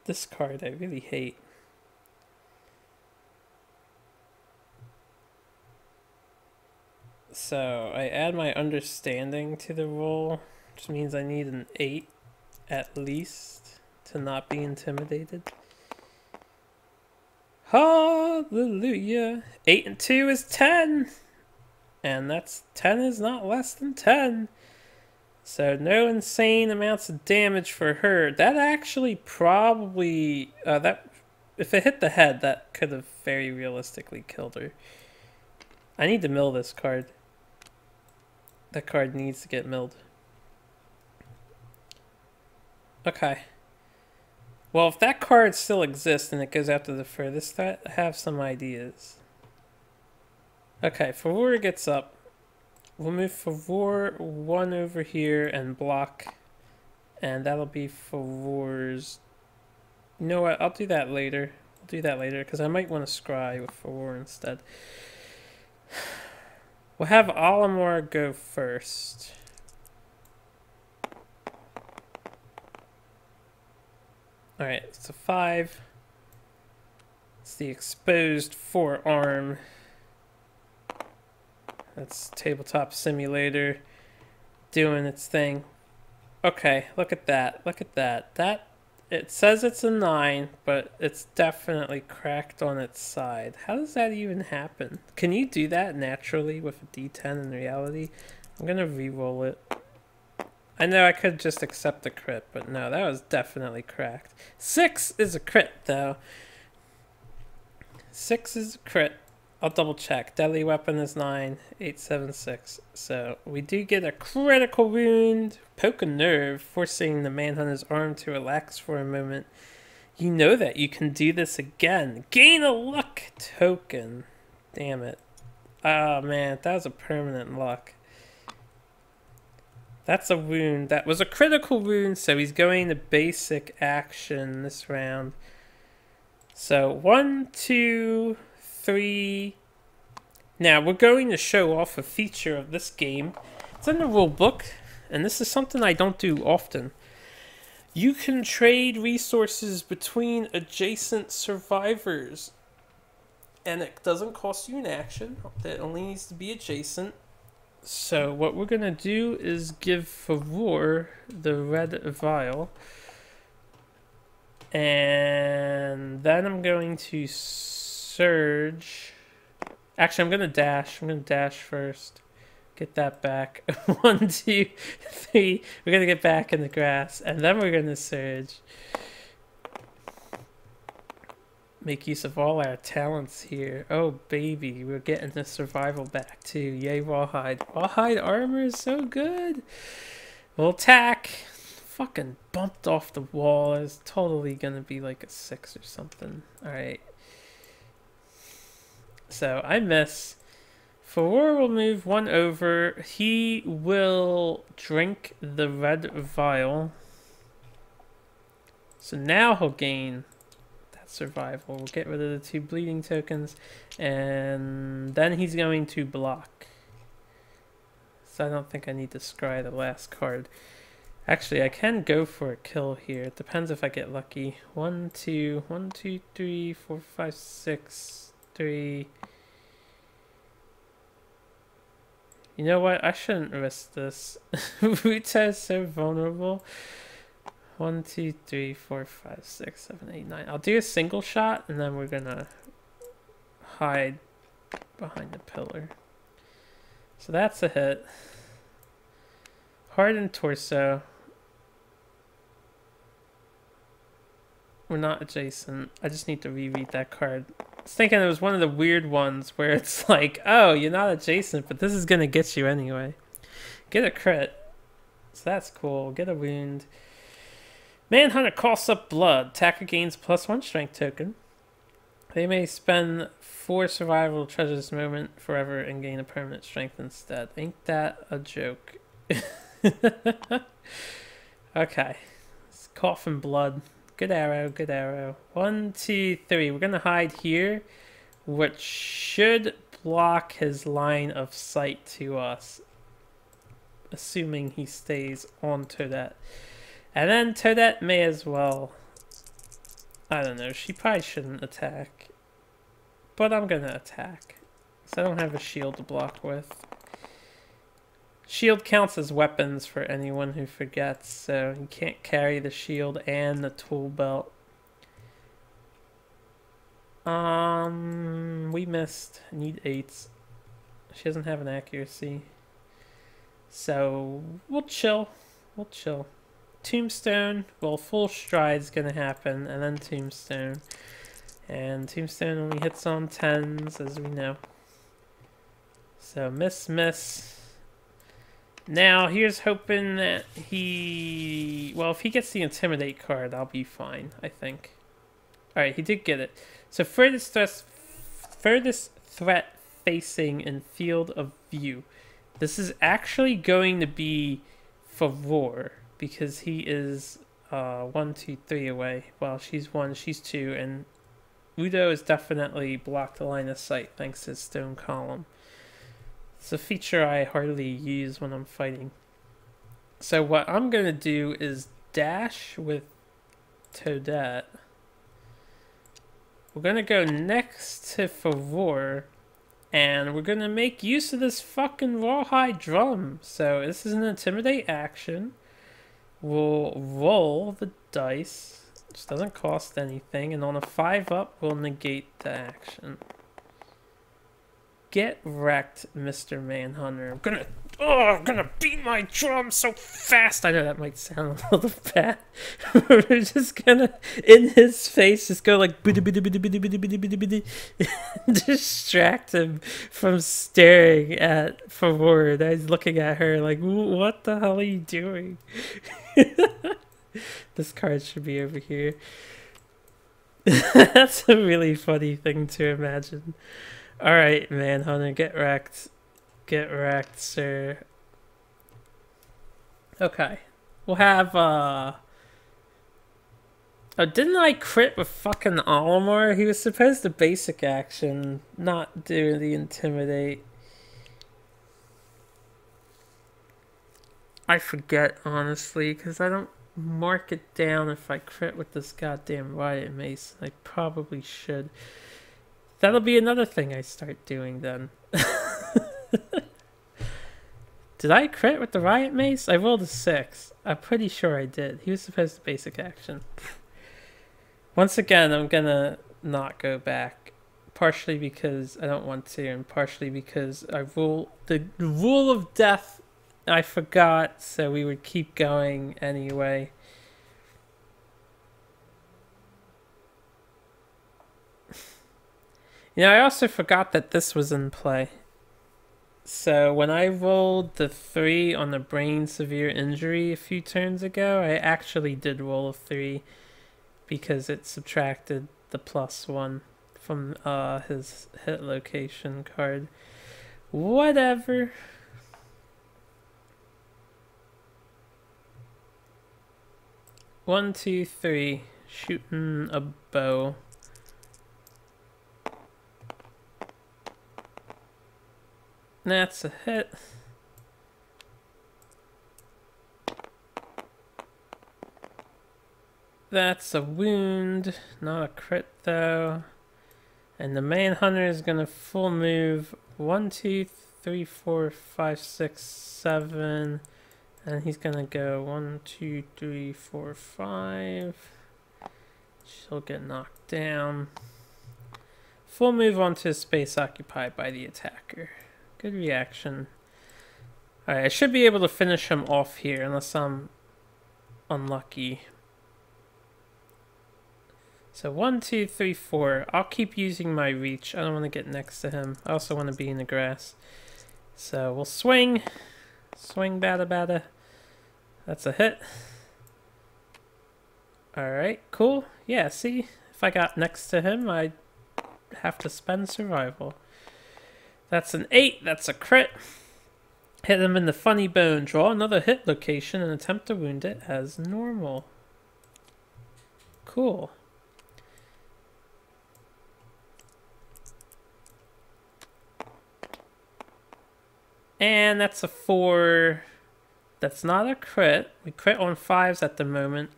This card I really hate. So I add my understanding to the roll, which means I need an 8 at least to not be intimidated. Hallelujah. 8 and 2 is 10. And that's 10 is not less than 10. So no insane amounts of damage for her. That actually probably that if it hit the head, that could have very realistically killed her. I need to mill this card. That card needs to get milled. Okay. Well, if that card still exists and it goes after the furthest threat, I have some ideas. Okay, Favor gets up. We'll move Favor 1 over here and block. And that'll be Favor's... You know what? I'll do that later. I'll do that later because I might want to scry with Favor instead. We'll have Olimar go first. Alright, it's a 5. It's the exposed forearm. That's Tabletop Simulator doing its thing. Okay, look at that. Look at that. It says it's a 9, but it's definitely cracked on its side. How does that even happen? Can you do that naturally with a D10 in reality? I'm gonna re-roll it. I know I could just accept the crit, but no, that was definitely cracked. 6 is a crit, though. 6 is a crit. I'll double check. Deadly weapon is 9, 876. So we do get a critical wound. Poke a nerve, forcing the Manhunter's arm to relax for a moment. You know that you can do this again. Gain a luck token. Damn it. Oh man, that was a permanent luck. That's a wound. That was a critical wound, so he's going to basic action this round. So 1, 2, 3. Now we're going to show off a feature of this game. It's in the rule book, and this is something I don't do often. You can trade resources between adjacent survivors, and it doesn't cost you an action. It only needs to be adjacent. So what we're going to do is give Favor the red vial. And then I'm going to surge. Actually, I'm going to dash. I'm going to dash first. Get that back. 1, 2, 3. We're going to get back in the grass. And then we're going to surge. Make use of all our talents here. Oh, baby. We're getting the survival back, too. Yay, Rawhide. Rawhide armor is so good. We'll attack. Fucking bumped off the wall. It's totally going to be like a 6 or something. Alright. So, I miss. Favor will move 1 over. He will drink the red vial. So now he'll gain survival. We'll get rid of the 2 bleeding tokens, and then he's going to block. So I don't think I need to scry the last card. Actually, I can go for a kill here. It depends if I get lucky. 1, 2, 1, 2, 3, 4, 5, 6, 3. You know what? I shouldn't risk this. Ruta is so vulnerable. 1, 2, 3, 4, 5, 6, 7, 8, 9. I'll do a single shot, and then we're gonna hide behind the pillar. So that's a hit. Hardened torso. We're not adjacent. I just need to reread that card. I was thinking it was one of the weird ones where it's like, oh, you're not adjacent, but this is gonna get you anyway. Get a crit. So that's cool. Get a wound. Manhunter coughs up blood. Attacker gains +1 strength token. They may spend 4 survival treasures this moment forever and gain a permanent strength instead. Ain't that a joke? Okay. It's coughing blood. Good arrow, good arrow. 1, 2, 3. We're going to hide here, which should block his line of sight to us. Assuming he stays on Toadette. And then Toadette may as well, I don't know, she probably shouldn't attack. But I'm gonna attack. Because I don't have a shield to block with. Shield counts as weapons for anyone who forgets, so you can't carry the shield and the tool belt. We missed. I need 8s. She doesn't have an accuracy. So, we'll chill. We'll chill. Tombstone, well, full stride's gonna happen, and then Tombstone. And Tombstone only hits on 10s, as we know. So, miss, miss. Now, here's hoping that he... Well, if he gets the Intimidate card, I'll be fine, I think. Alright, he did get it. So, furthest threat facing in field of view. This is actually going to be Favor, because he is 1, 2, 3 away. Well, she's 1, she's 2, and Udo has definitely blocked the line of sight thanks to his stone column. It's a feature I hardly use when I'm fighting. So what I'm going to do is dash with Toadette. We're gonna go next to Favor, and we're gonna make use of this fucking rawhide drum. So this is an intimidate action. We'll roll the dice, which doesn't cost anything, and on a 5 up, we'll negate the action. Get wrecked, Mr. Manhunter. I'm gonna beat my drum so fast. I know that might sound a little bad. We're just gonna, in his face, just go like distract him from staring at Forward. He's looking at her like, what the hell are you doing? This card should be over here. That's a really funny thing to imagine. Alright, Manhunter, get wrecked. Get wrecked, sir. Okay. We'll have, Oh, didn't I crit with fucking Olimar? He was supposed to basic action, not do the intimidate. I forget, honestly, because I don't mark it down if I crit with this goddamn riot mace. I probably should. That'll be another thing I start doing then. Did I crit with the riot mace? I rolled a 6. I'm pretty sure I did. He was supposed to basic action. Once again, I'm gonna not go back. Partially because I don't want to, and partially because the rule of death I forgot, so we would keep going anyway. You know, I also forgot that this was in play. So when I rolled the 3 on the brain severe injury a few turns ago, I actually did roll a 3 because it subtracted the +1 from his hit location card. Whatever. One, 2, 3. Shooting a bow. That's a hit. That's a wound. Not a crit though. And the Manhunter is gonna full move 1, 2, 3, 4, 5, 6, 7. And he's gonna go 1, 2, 3, 4, 5. She'll get knocked down. Full move onto a space occupied by the attacker. Good reaction. Alright, I should be able to finish him off here unless I'm unlucky. So 1, 2, 3, 4. I'll keep using my reach. I don't want to get next to him. I also want to be in the grass. So we'll swing. Swing, bada bada. That's a hit. Alright, cool. Yeah, see? If I got next to him, I'd have to spend survival. That's an 8. That's a crit. Hit him in the funny bone. Draw another hit location and attempt to wound it as normal. Cool. And that's a 4. That's not a crit. We crit on 5s at the moment.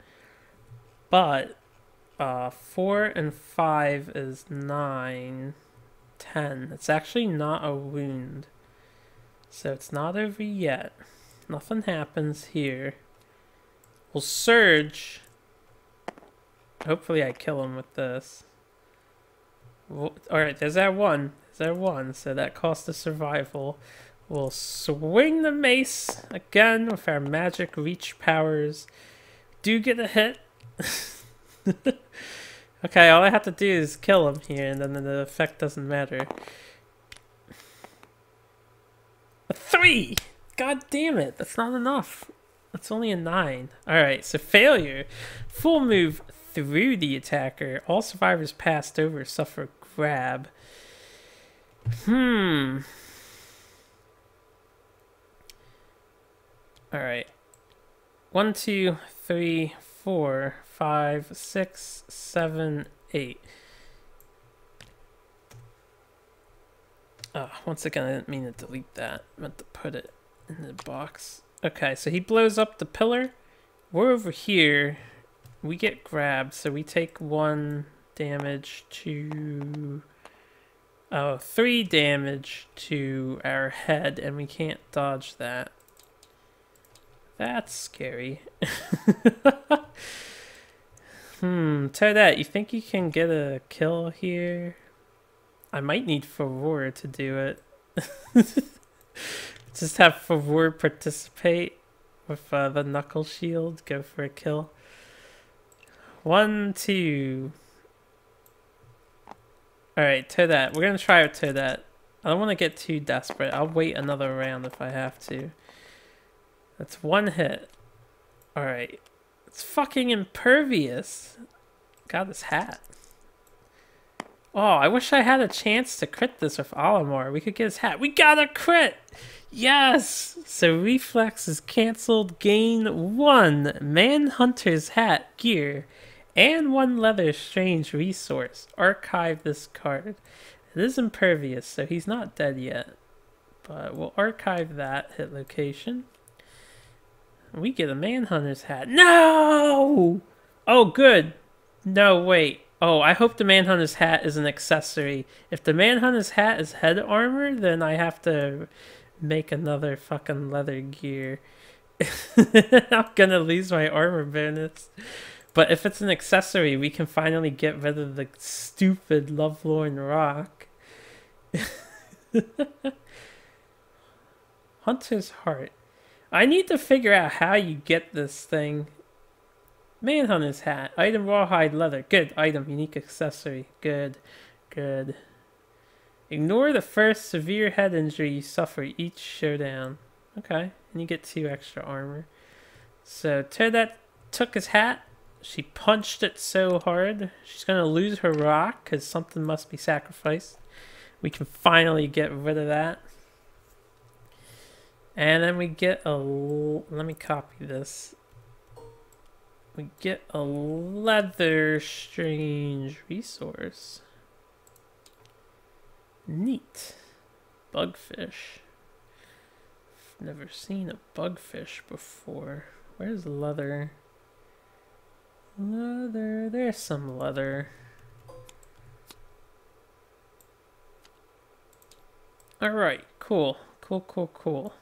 But 4 and 5 is 9. 10. It's actually not a wound. So it's not over yet. Nothing happens here. We'll surge. Hopefully I kill him with this. Alright, there's that 1. There's that 1. So that cost a survival. We'll swing the mace again with our magic reach powers. Do get a hit. Okay, all I have to do is kill him here, and then the effect doesn't matter. A 3! God damn it, that's not enough. That's only a 9. Alright, so failure. Full move through the attacker. All survivors passed over suffer grab. Alright. 1, 2, 3, 4, 5, 6, 7, 8. Once again, I didn't mean to delete that. I meant to put it in the box. Okay, so he blows up the pillar. We're over here. We get grabbed, so we take 1 damage to... Oh, 3 damage to our head, and we can't dodge that. That's scary. Toadette, you think you can get a kill here? I might need Favor to do it. Just have Favor participate with the Knuckle Shield, go for a kill. 1, 2. Alright, Toadette. We're gonna try with Toadette. I don't want to get too desperate. I'll wait another round if I have to. That's 1 hit. Alright. It's fucking impervious. Got his hat. Oh, I wish I had a chance to crit this with Olimar. We could get his hat. We got a crit! Yes! So Reflex is cancelled. Gain 1 Manhunter's hat gear and 1 leather strange resource. Archive this card. It is impervious, so he's not dead yet. But we'll archive that hit location. We get a Manhunter's hat. No! Oh, good. No, wait. Oh, I hope the Manhunter's hat is an accessory. If the Manhunter's hat is head armor, then I have to make another fucking leather gear. I'm gonna lose my armor bonus. But if it's an accessory, we can finally get rid of the stupid Lovelorn Rock. Hunter's Heart. I need to figure out how you get this thing. Manhunter's hat. Item rawhide leather. Good. Item unique accessory. Good. Good. Ignore the first severe head injury you suffer each showdown. Okay. And you get 2 extra armor. So Toadette took his hat. She punched it so hard. She's going to lose her rock because something must be sacrificed. We can finally get rid of that. And then we get a... Let me copy this. We get a leather strange resource. Neat. Bugfish. I've never seen a bugfish before. Where's leather? Leather. There's some leather. Alright, cool. Cool.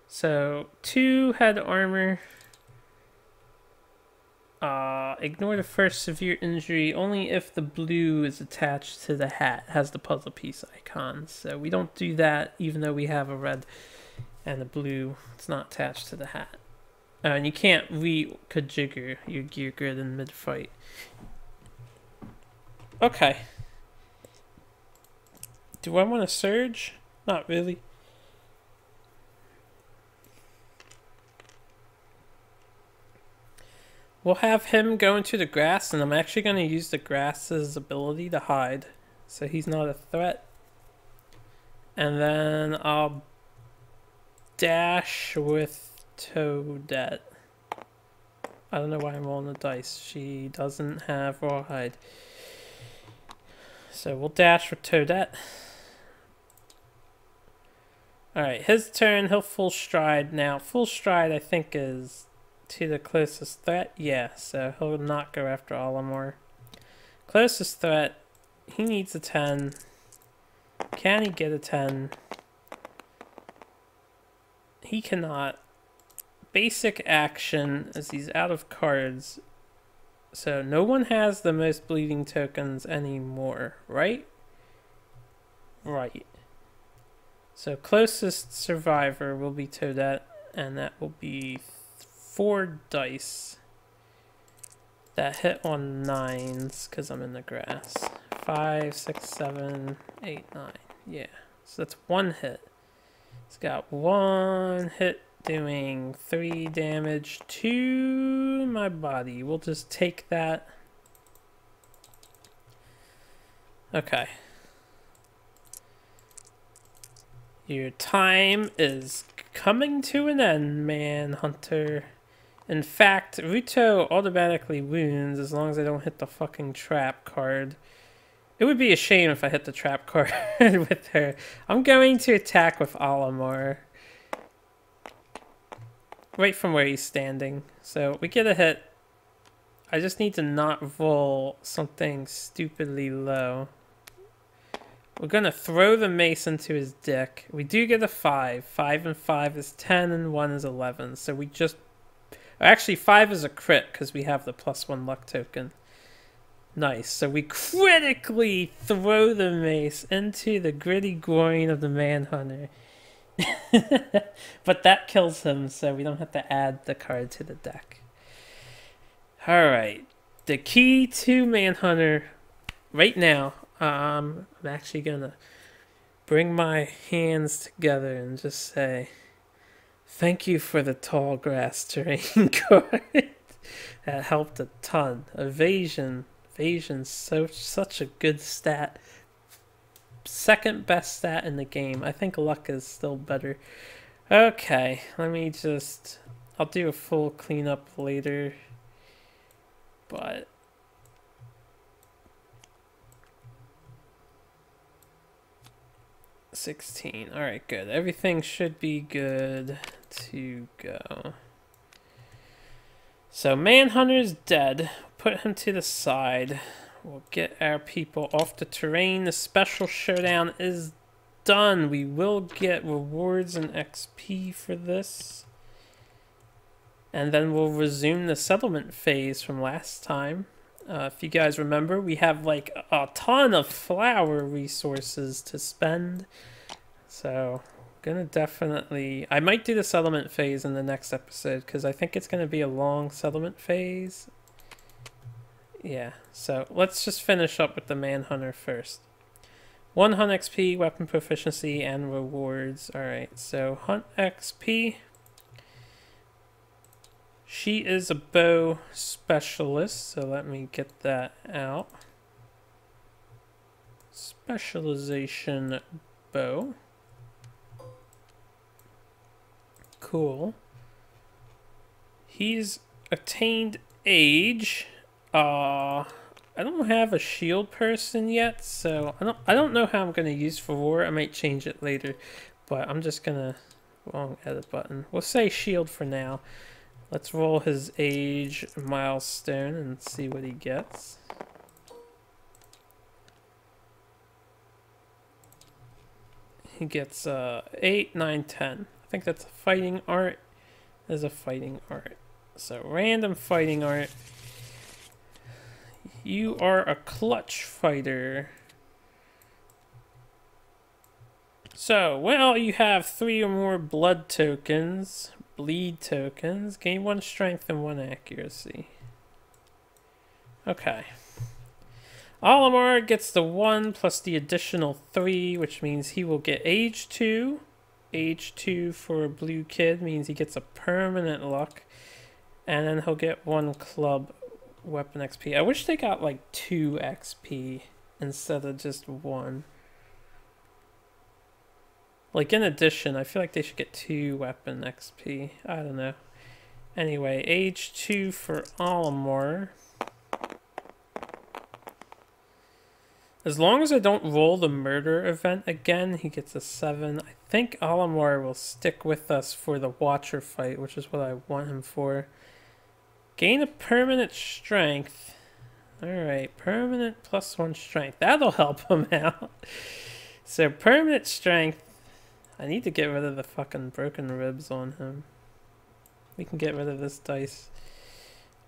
So, 2 head armor. Ignore the first severe injury only if the blue is attached to the hat. It has the puzzle piece icon. So we don't do that even though we have a red and a blue. It's not attached to the hat. And you can't re-configure your gear grid in mid-fight. Okay. Do I want to surge? Not really. We'll have him go into the grass, and I'm actually going to use the grass's ability to hide, so he's not a threat. And then I'll dash with Toadette. I don't know why I'm rolling the dice. She doesn't have rawhide. So we'll dash with Toadette. Alright, his turn. He'll full stride. Now, full stride I think is... to the closest threat? Yeah, so he'll not go after Olimar. Closest threat, he needs a 10. Can he get a 10? He cannot. Basic action is he's out of cards. So no one has the most bleeding tokens anymore, right? Right. So closest survivor will be Toadette, and that will be 4 dice that hit on 9s because I'm in the grass. 5, 6, 7, 8, 9. Yeah. So that's 1 hit. It's got 1 hit doing 3 damage to my body. We'll just take that. Okay. Your time is coming to an end, Manhunter. In fact, Ruto automatically wounds as long as I don't hit the fucking trap card. It would be a shame if I hit the trap card with her. I'm going to attack with Olimar. right from where he's standing. So we get a hit. I just need to not roll something stupidly low. We're going to throw the mace into his dick. We do get a 5. 5 and 5 is 10 and 1 is 11. So we just... Actually, 5 is a crit because we have the +1 luck token. Nice. So we critically throw the mace into the gritty groin of the Manhunter. But that kills him, so we don't have to add the card to the deck. Alright. The key to Manhunter right now... I'm actually gonna bring my hands together and just say thank you for the tall grass terrain card. That helped a ton. Evasion's such a good stat. Second best stat in the game. I think luck is still better. Okay, let me just... I'll do a full cleanup later. But... 16. Alright, good. Everything should be good to go. So, Manhunter's dead. Put him to the side. We'll get our people off the terrain. The special showdown is done. We will get rewards and XP for this. And then we'll resume the settlement phase from last time. If you guys remember, we have like a ton of flower resources to spend. So, gonna definitely... I might do the settlement phase in the next episode, because I think it's gonna be a long settlement phase. Yeah, so let's just finish up with the Manhunter first. 1 hunt XP, weapon proficiency, and rewards. Alright, so hunt XP... She is a bow specialist, so let me get that out. Specialization bow. Cool. He's attained age. I don't have a shield person yet, so I don't know how I'm gonna use for war. I might change it later, but I'm just gonna... Wrong edit button. We'll say shield for now. Let's roll his age milestone and see what he gets. He gets 8, 9, 10. I think that's a fighting art. There's a fighting art. So random fighting art. You are a clutch fighter. So, well, you have 3 or more blood tokens. Bleed tokens. Gain 1 strength and 1 accuracy. Okay. Olimar gets the 1 plus the additional 3, which means he will get age 2. Age 2 for a blue kid means he gets a permanent luck. And then he'll get 1 club weapon XP. I wish they got like 2 XP instead of just 1. Like, in addition, I feel like they should get 2 weapon XP. I don't know. Anyway, age 2 for Olimar. As long as I don't roll the murder event again, he gets a 7. I think Olimar will stick with us for the Watcher fight, which is what I want him for. Gain a permanent strength. Alright, permanent +1 strength. That'll help him out. So, permanent strength. I need to get rid of the fucking broken ribs on him. We can get rid of this dice.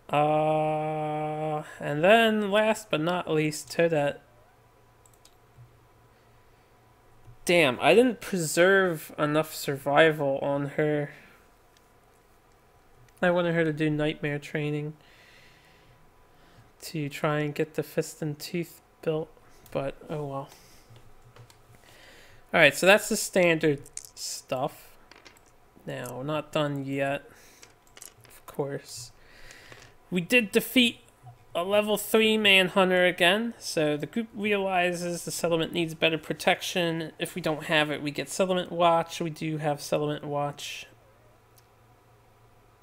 And then, last but not least, Toadette. Damn, I didn't preserve enough survival on her. I wanted her to do nightmare training to try and get the fist and tooth built, but oh well. Alright, so that's the standard stuff. Now, we're not done yet, of course. We did defeat a level 3 Manhunter again, so the group realizes the settlement needs better protection. If we don't have it, we get Settlement Watch. We do have Settlement Watch.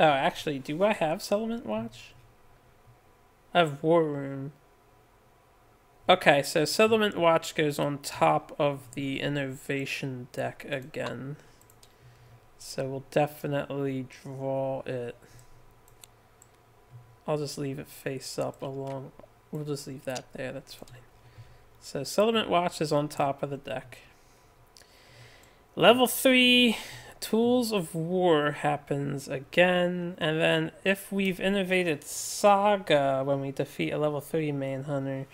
Oh, actually, do I have Settlement Watch? I have War Room. Okay, so Settlement Watch goes on top of the Innovation deck again. So we'll definitely draw it. I'll just leave it face up along. We'll just leave that there. That's fine. So Settlement Watch is on top of the deck. Level 3, Tools of War happens again. And then if we've innovated Saga when we defeat a level 3 Manhunter,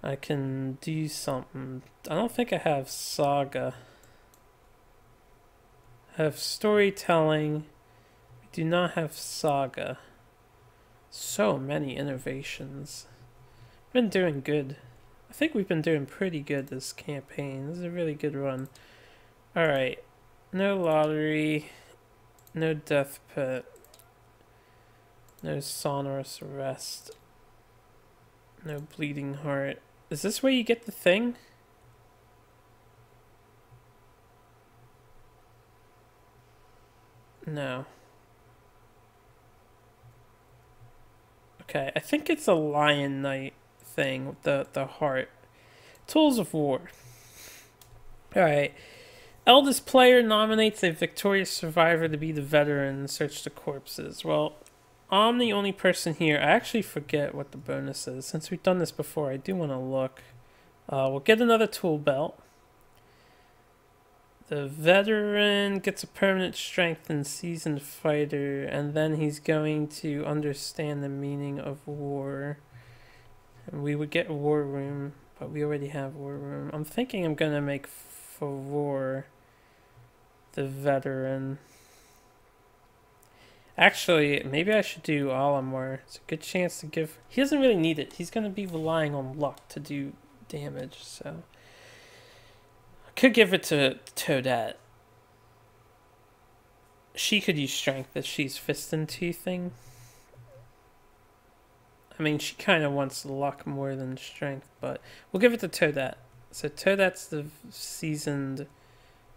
I can do something. I don't think I have Saga. I have Storytelling. We do not have Saga. So many innovations. Been doing good. I think we've been doing pretty good this campaign. This is a really good run. Alright. No lottery. No death pit. No sonorous arrest. No bleeding heart. Is this where you get the thing? No. Okay, I think it's a Lion Knight thing with the heart. Tools of War. Alright. Eldest player nominates a victorious survivor to be the veteran and search the corpses. Well, I'm the only person here. I actually forget what the bonus is. Since we've done this before, I do want to look. We'll get another tool belt. The veteran gets a permanent strength and seasoned fighter, and then he's going to understand the meaning of war. And we would get War Room, but we already have War Room. I'm thinking I'm going to make Favor the veteran. Actually, maybe I should do Alamar. It's a good chance to give... He doesn't really need it. He's going to be relying on luck to do damage, so... I could give it to Toadette. She could use strength if she's fist and toothing. I mean, she kind of wants luck more than strength, but we'll give it to Toadette. So Toadette's the seasoned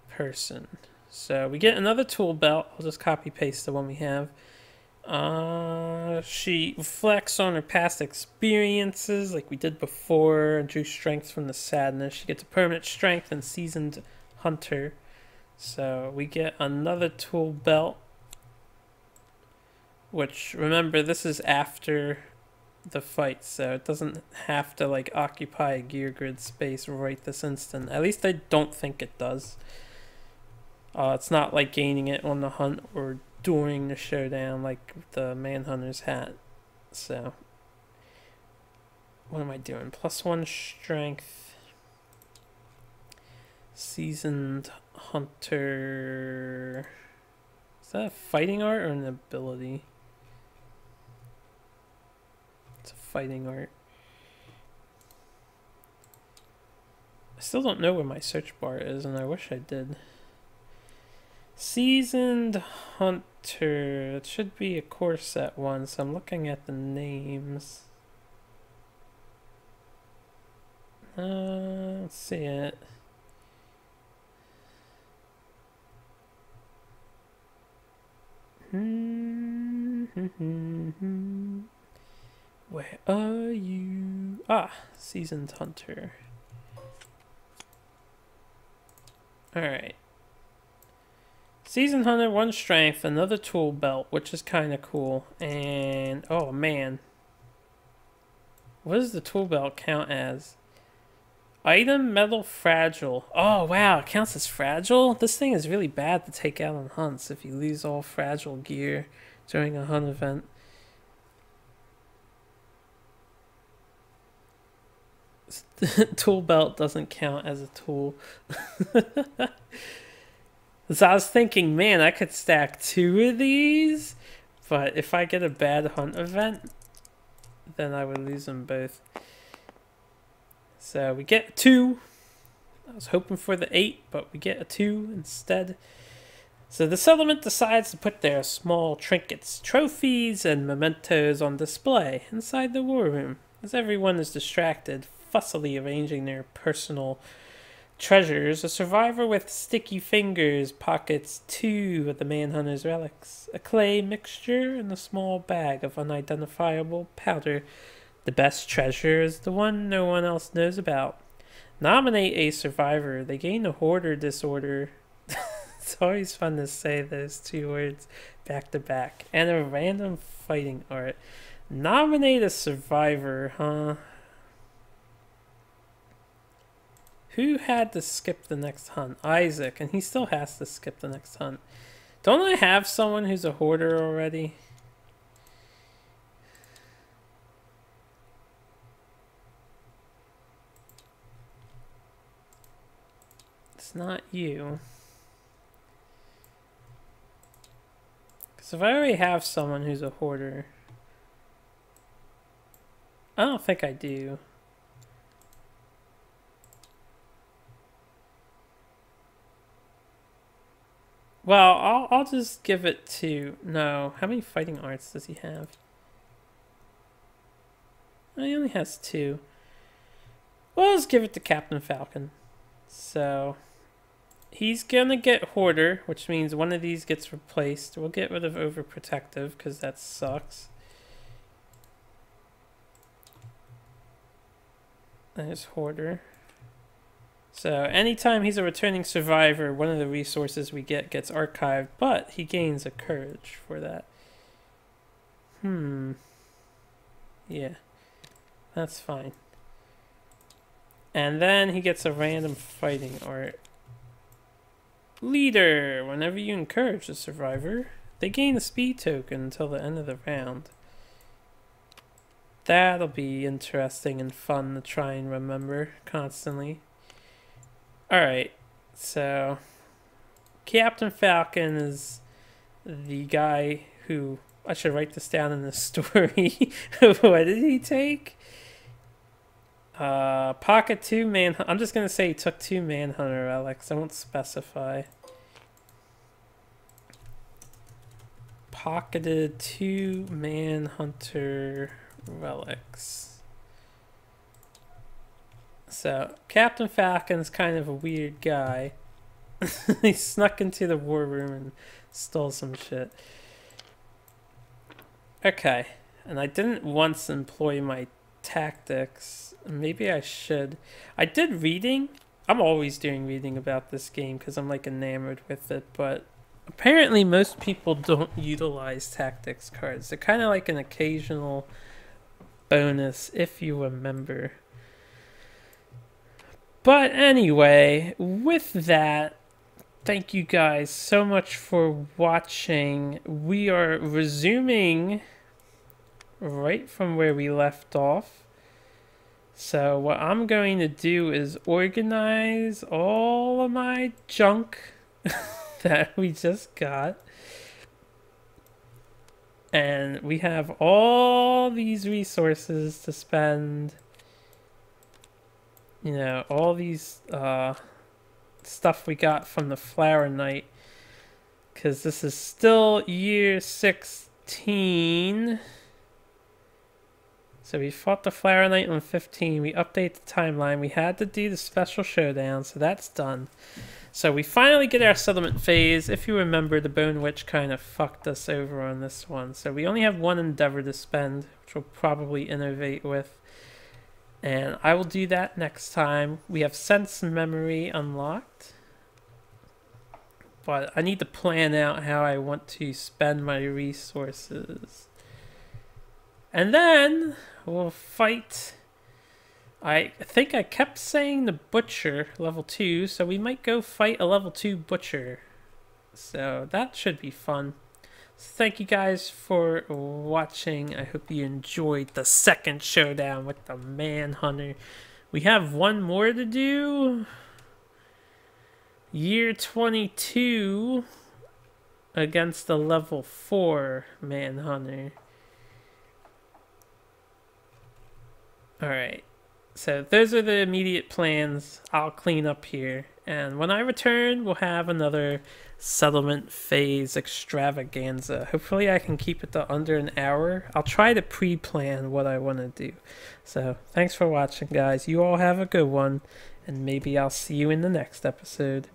person. So we get another tool belt. I'll just copy paste the one we have. She reflects on her past experiences like we did before. Drew strength from the sadness. She gets a permanent strength and seasoned hunter. So we get another tool belt. Which, remember, this is after the fight, so it doesn't have to like occupy a gear grid space right this instant. At least I don't think it does. It's not like gaining it on the hunt or during the showdown like the Manhunter's hat. So what am I doing? +1 strength. Seasoned hunter. Is that a fighting art or an ability? It's a fighting art. I still don't know where my search bar is, and I wish I did. Seasoned hunter. It should be a core set one, so I'm looking at the names. Let's see it. Where are you? Ah, seasoned hunter. Alright. Seasoned hunter, 1 strength, another tool belt, which is kind of cool. And, oh man. What does the tool belt count as? Item metal fragile. Oh wow, it counts as fragile? This thing is really bad to take out on hunts if you lose all fragile gear during a hunt event. Tool belt doesn't count as a tool. So I was thinking, man, I could stack 2 of these, but if I get a bad hunt event, then I would lose them both. So we get 2. I was hoping for the 8, but we get a 2 instead. So the settlement decides to put their small trinkets, trophies, and mementos on display inside the war room, as everyone is distracted, fussily arranging their personal treasures. A survivor with sticky fingers pockets 2 of the Manhunter's relics, a clay mixture and a small bag of unidentifiable powder. The best treasure is the one no one else knows about. Nominate a survivor. They gain a hoarder disorder. It's always fun to say those two words back to back. And a random fighting art. Nominate a survivor, huh? Who had to skip the next hunt? Isaac, and he still has to skip the next hunt. Don't I have someone who's a hoarder already? It's not you. Because if I already have someone who's a hoarder... I don't think I do. Well, I'll just give it to... No. How many fighting arts does he have? Oh, he only has 2. Well, let's give it to Captain Falcon. So, he's gonna get Hoarder, which means one of these gets replaced. We'll get rid of Overprotective, because that sucks. There's Hoarder. So anytime he's a returning survivor, one of the resources we get gets archived, but he gains a courage for that. Yeah, that's fine. And then he gets a random fighting art. Leader! Whenever you encourage a survivor, they gain a speed token until the end of the round. That'll be interesting and fun to try and remember constantly. Alright, so Captain Falcon is the guy who... I should write this down in the story. What did he take? Pocket 2 Manhunter. I'm just going to say he took 2 Manhunter relics. I won't specify. Pocketed 2 Manhunter relics. So, Captain Falcon's kind of a weird guy. He snuck into the war room and stole some shit. Okay, and I didn't once employ my tactics. Maybe I should. I did reading. I'm always doing reading about this game because I'm like enamored with it, but apparently most people don't utilize tactics cards. They're kind of like an occasional bonus if you remember. But anyway, with that, thank you guys so much for watching. We are resuming right from where we left off. So what I'm going to do is organize all of my junk that we just got. And we have all these resources to spend. You know, all these stuff we got from the Flower Knight. Because this is still year 16. So we fought the Flower Knight on 15. We update the timeline. We had to do the special showdown, so that's done. So we finally get our settlement phase. If you remember, the Bone Witch kind of fucked us over on this one. So we only have 1 endeavor to spend, which we'll probably innovate with. And I will do that next time. We have Sense Memory unlocked. But I need to plan out how I want to spend my resources. And then we'll fight. I think I kept saying the Butcher, level 2. So we might go fight a level 2 Butcher. So that should be fun. So thank you guys for watching. I hope you enjoyed the second showdown with the Manhunter. We have 1 more to do. Year 22 against the level 4 Manhunter. Alright, so those are the immediate plans. I'll clean up here. And when I return, we'll have another settlement phase extravaganza. Hopefully I can keep it to under an hour. I'll try to pre-plan what I want to do. So thanks for watching, guys. You all have a good one. And maybe I'll see you in the next episode.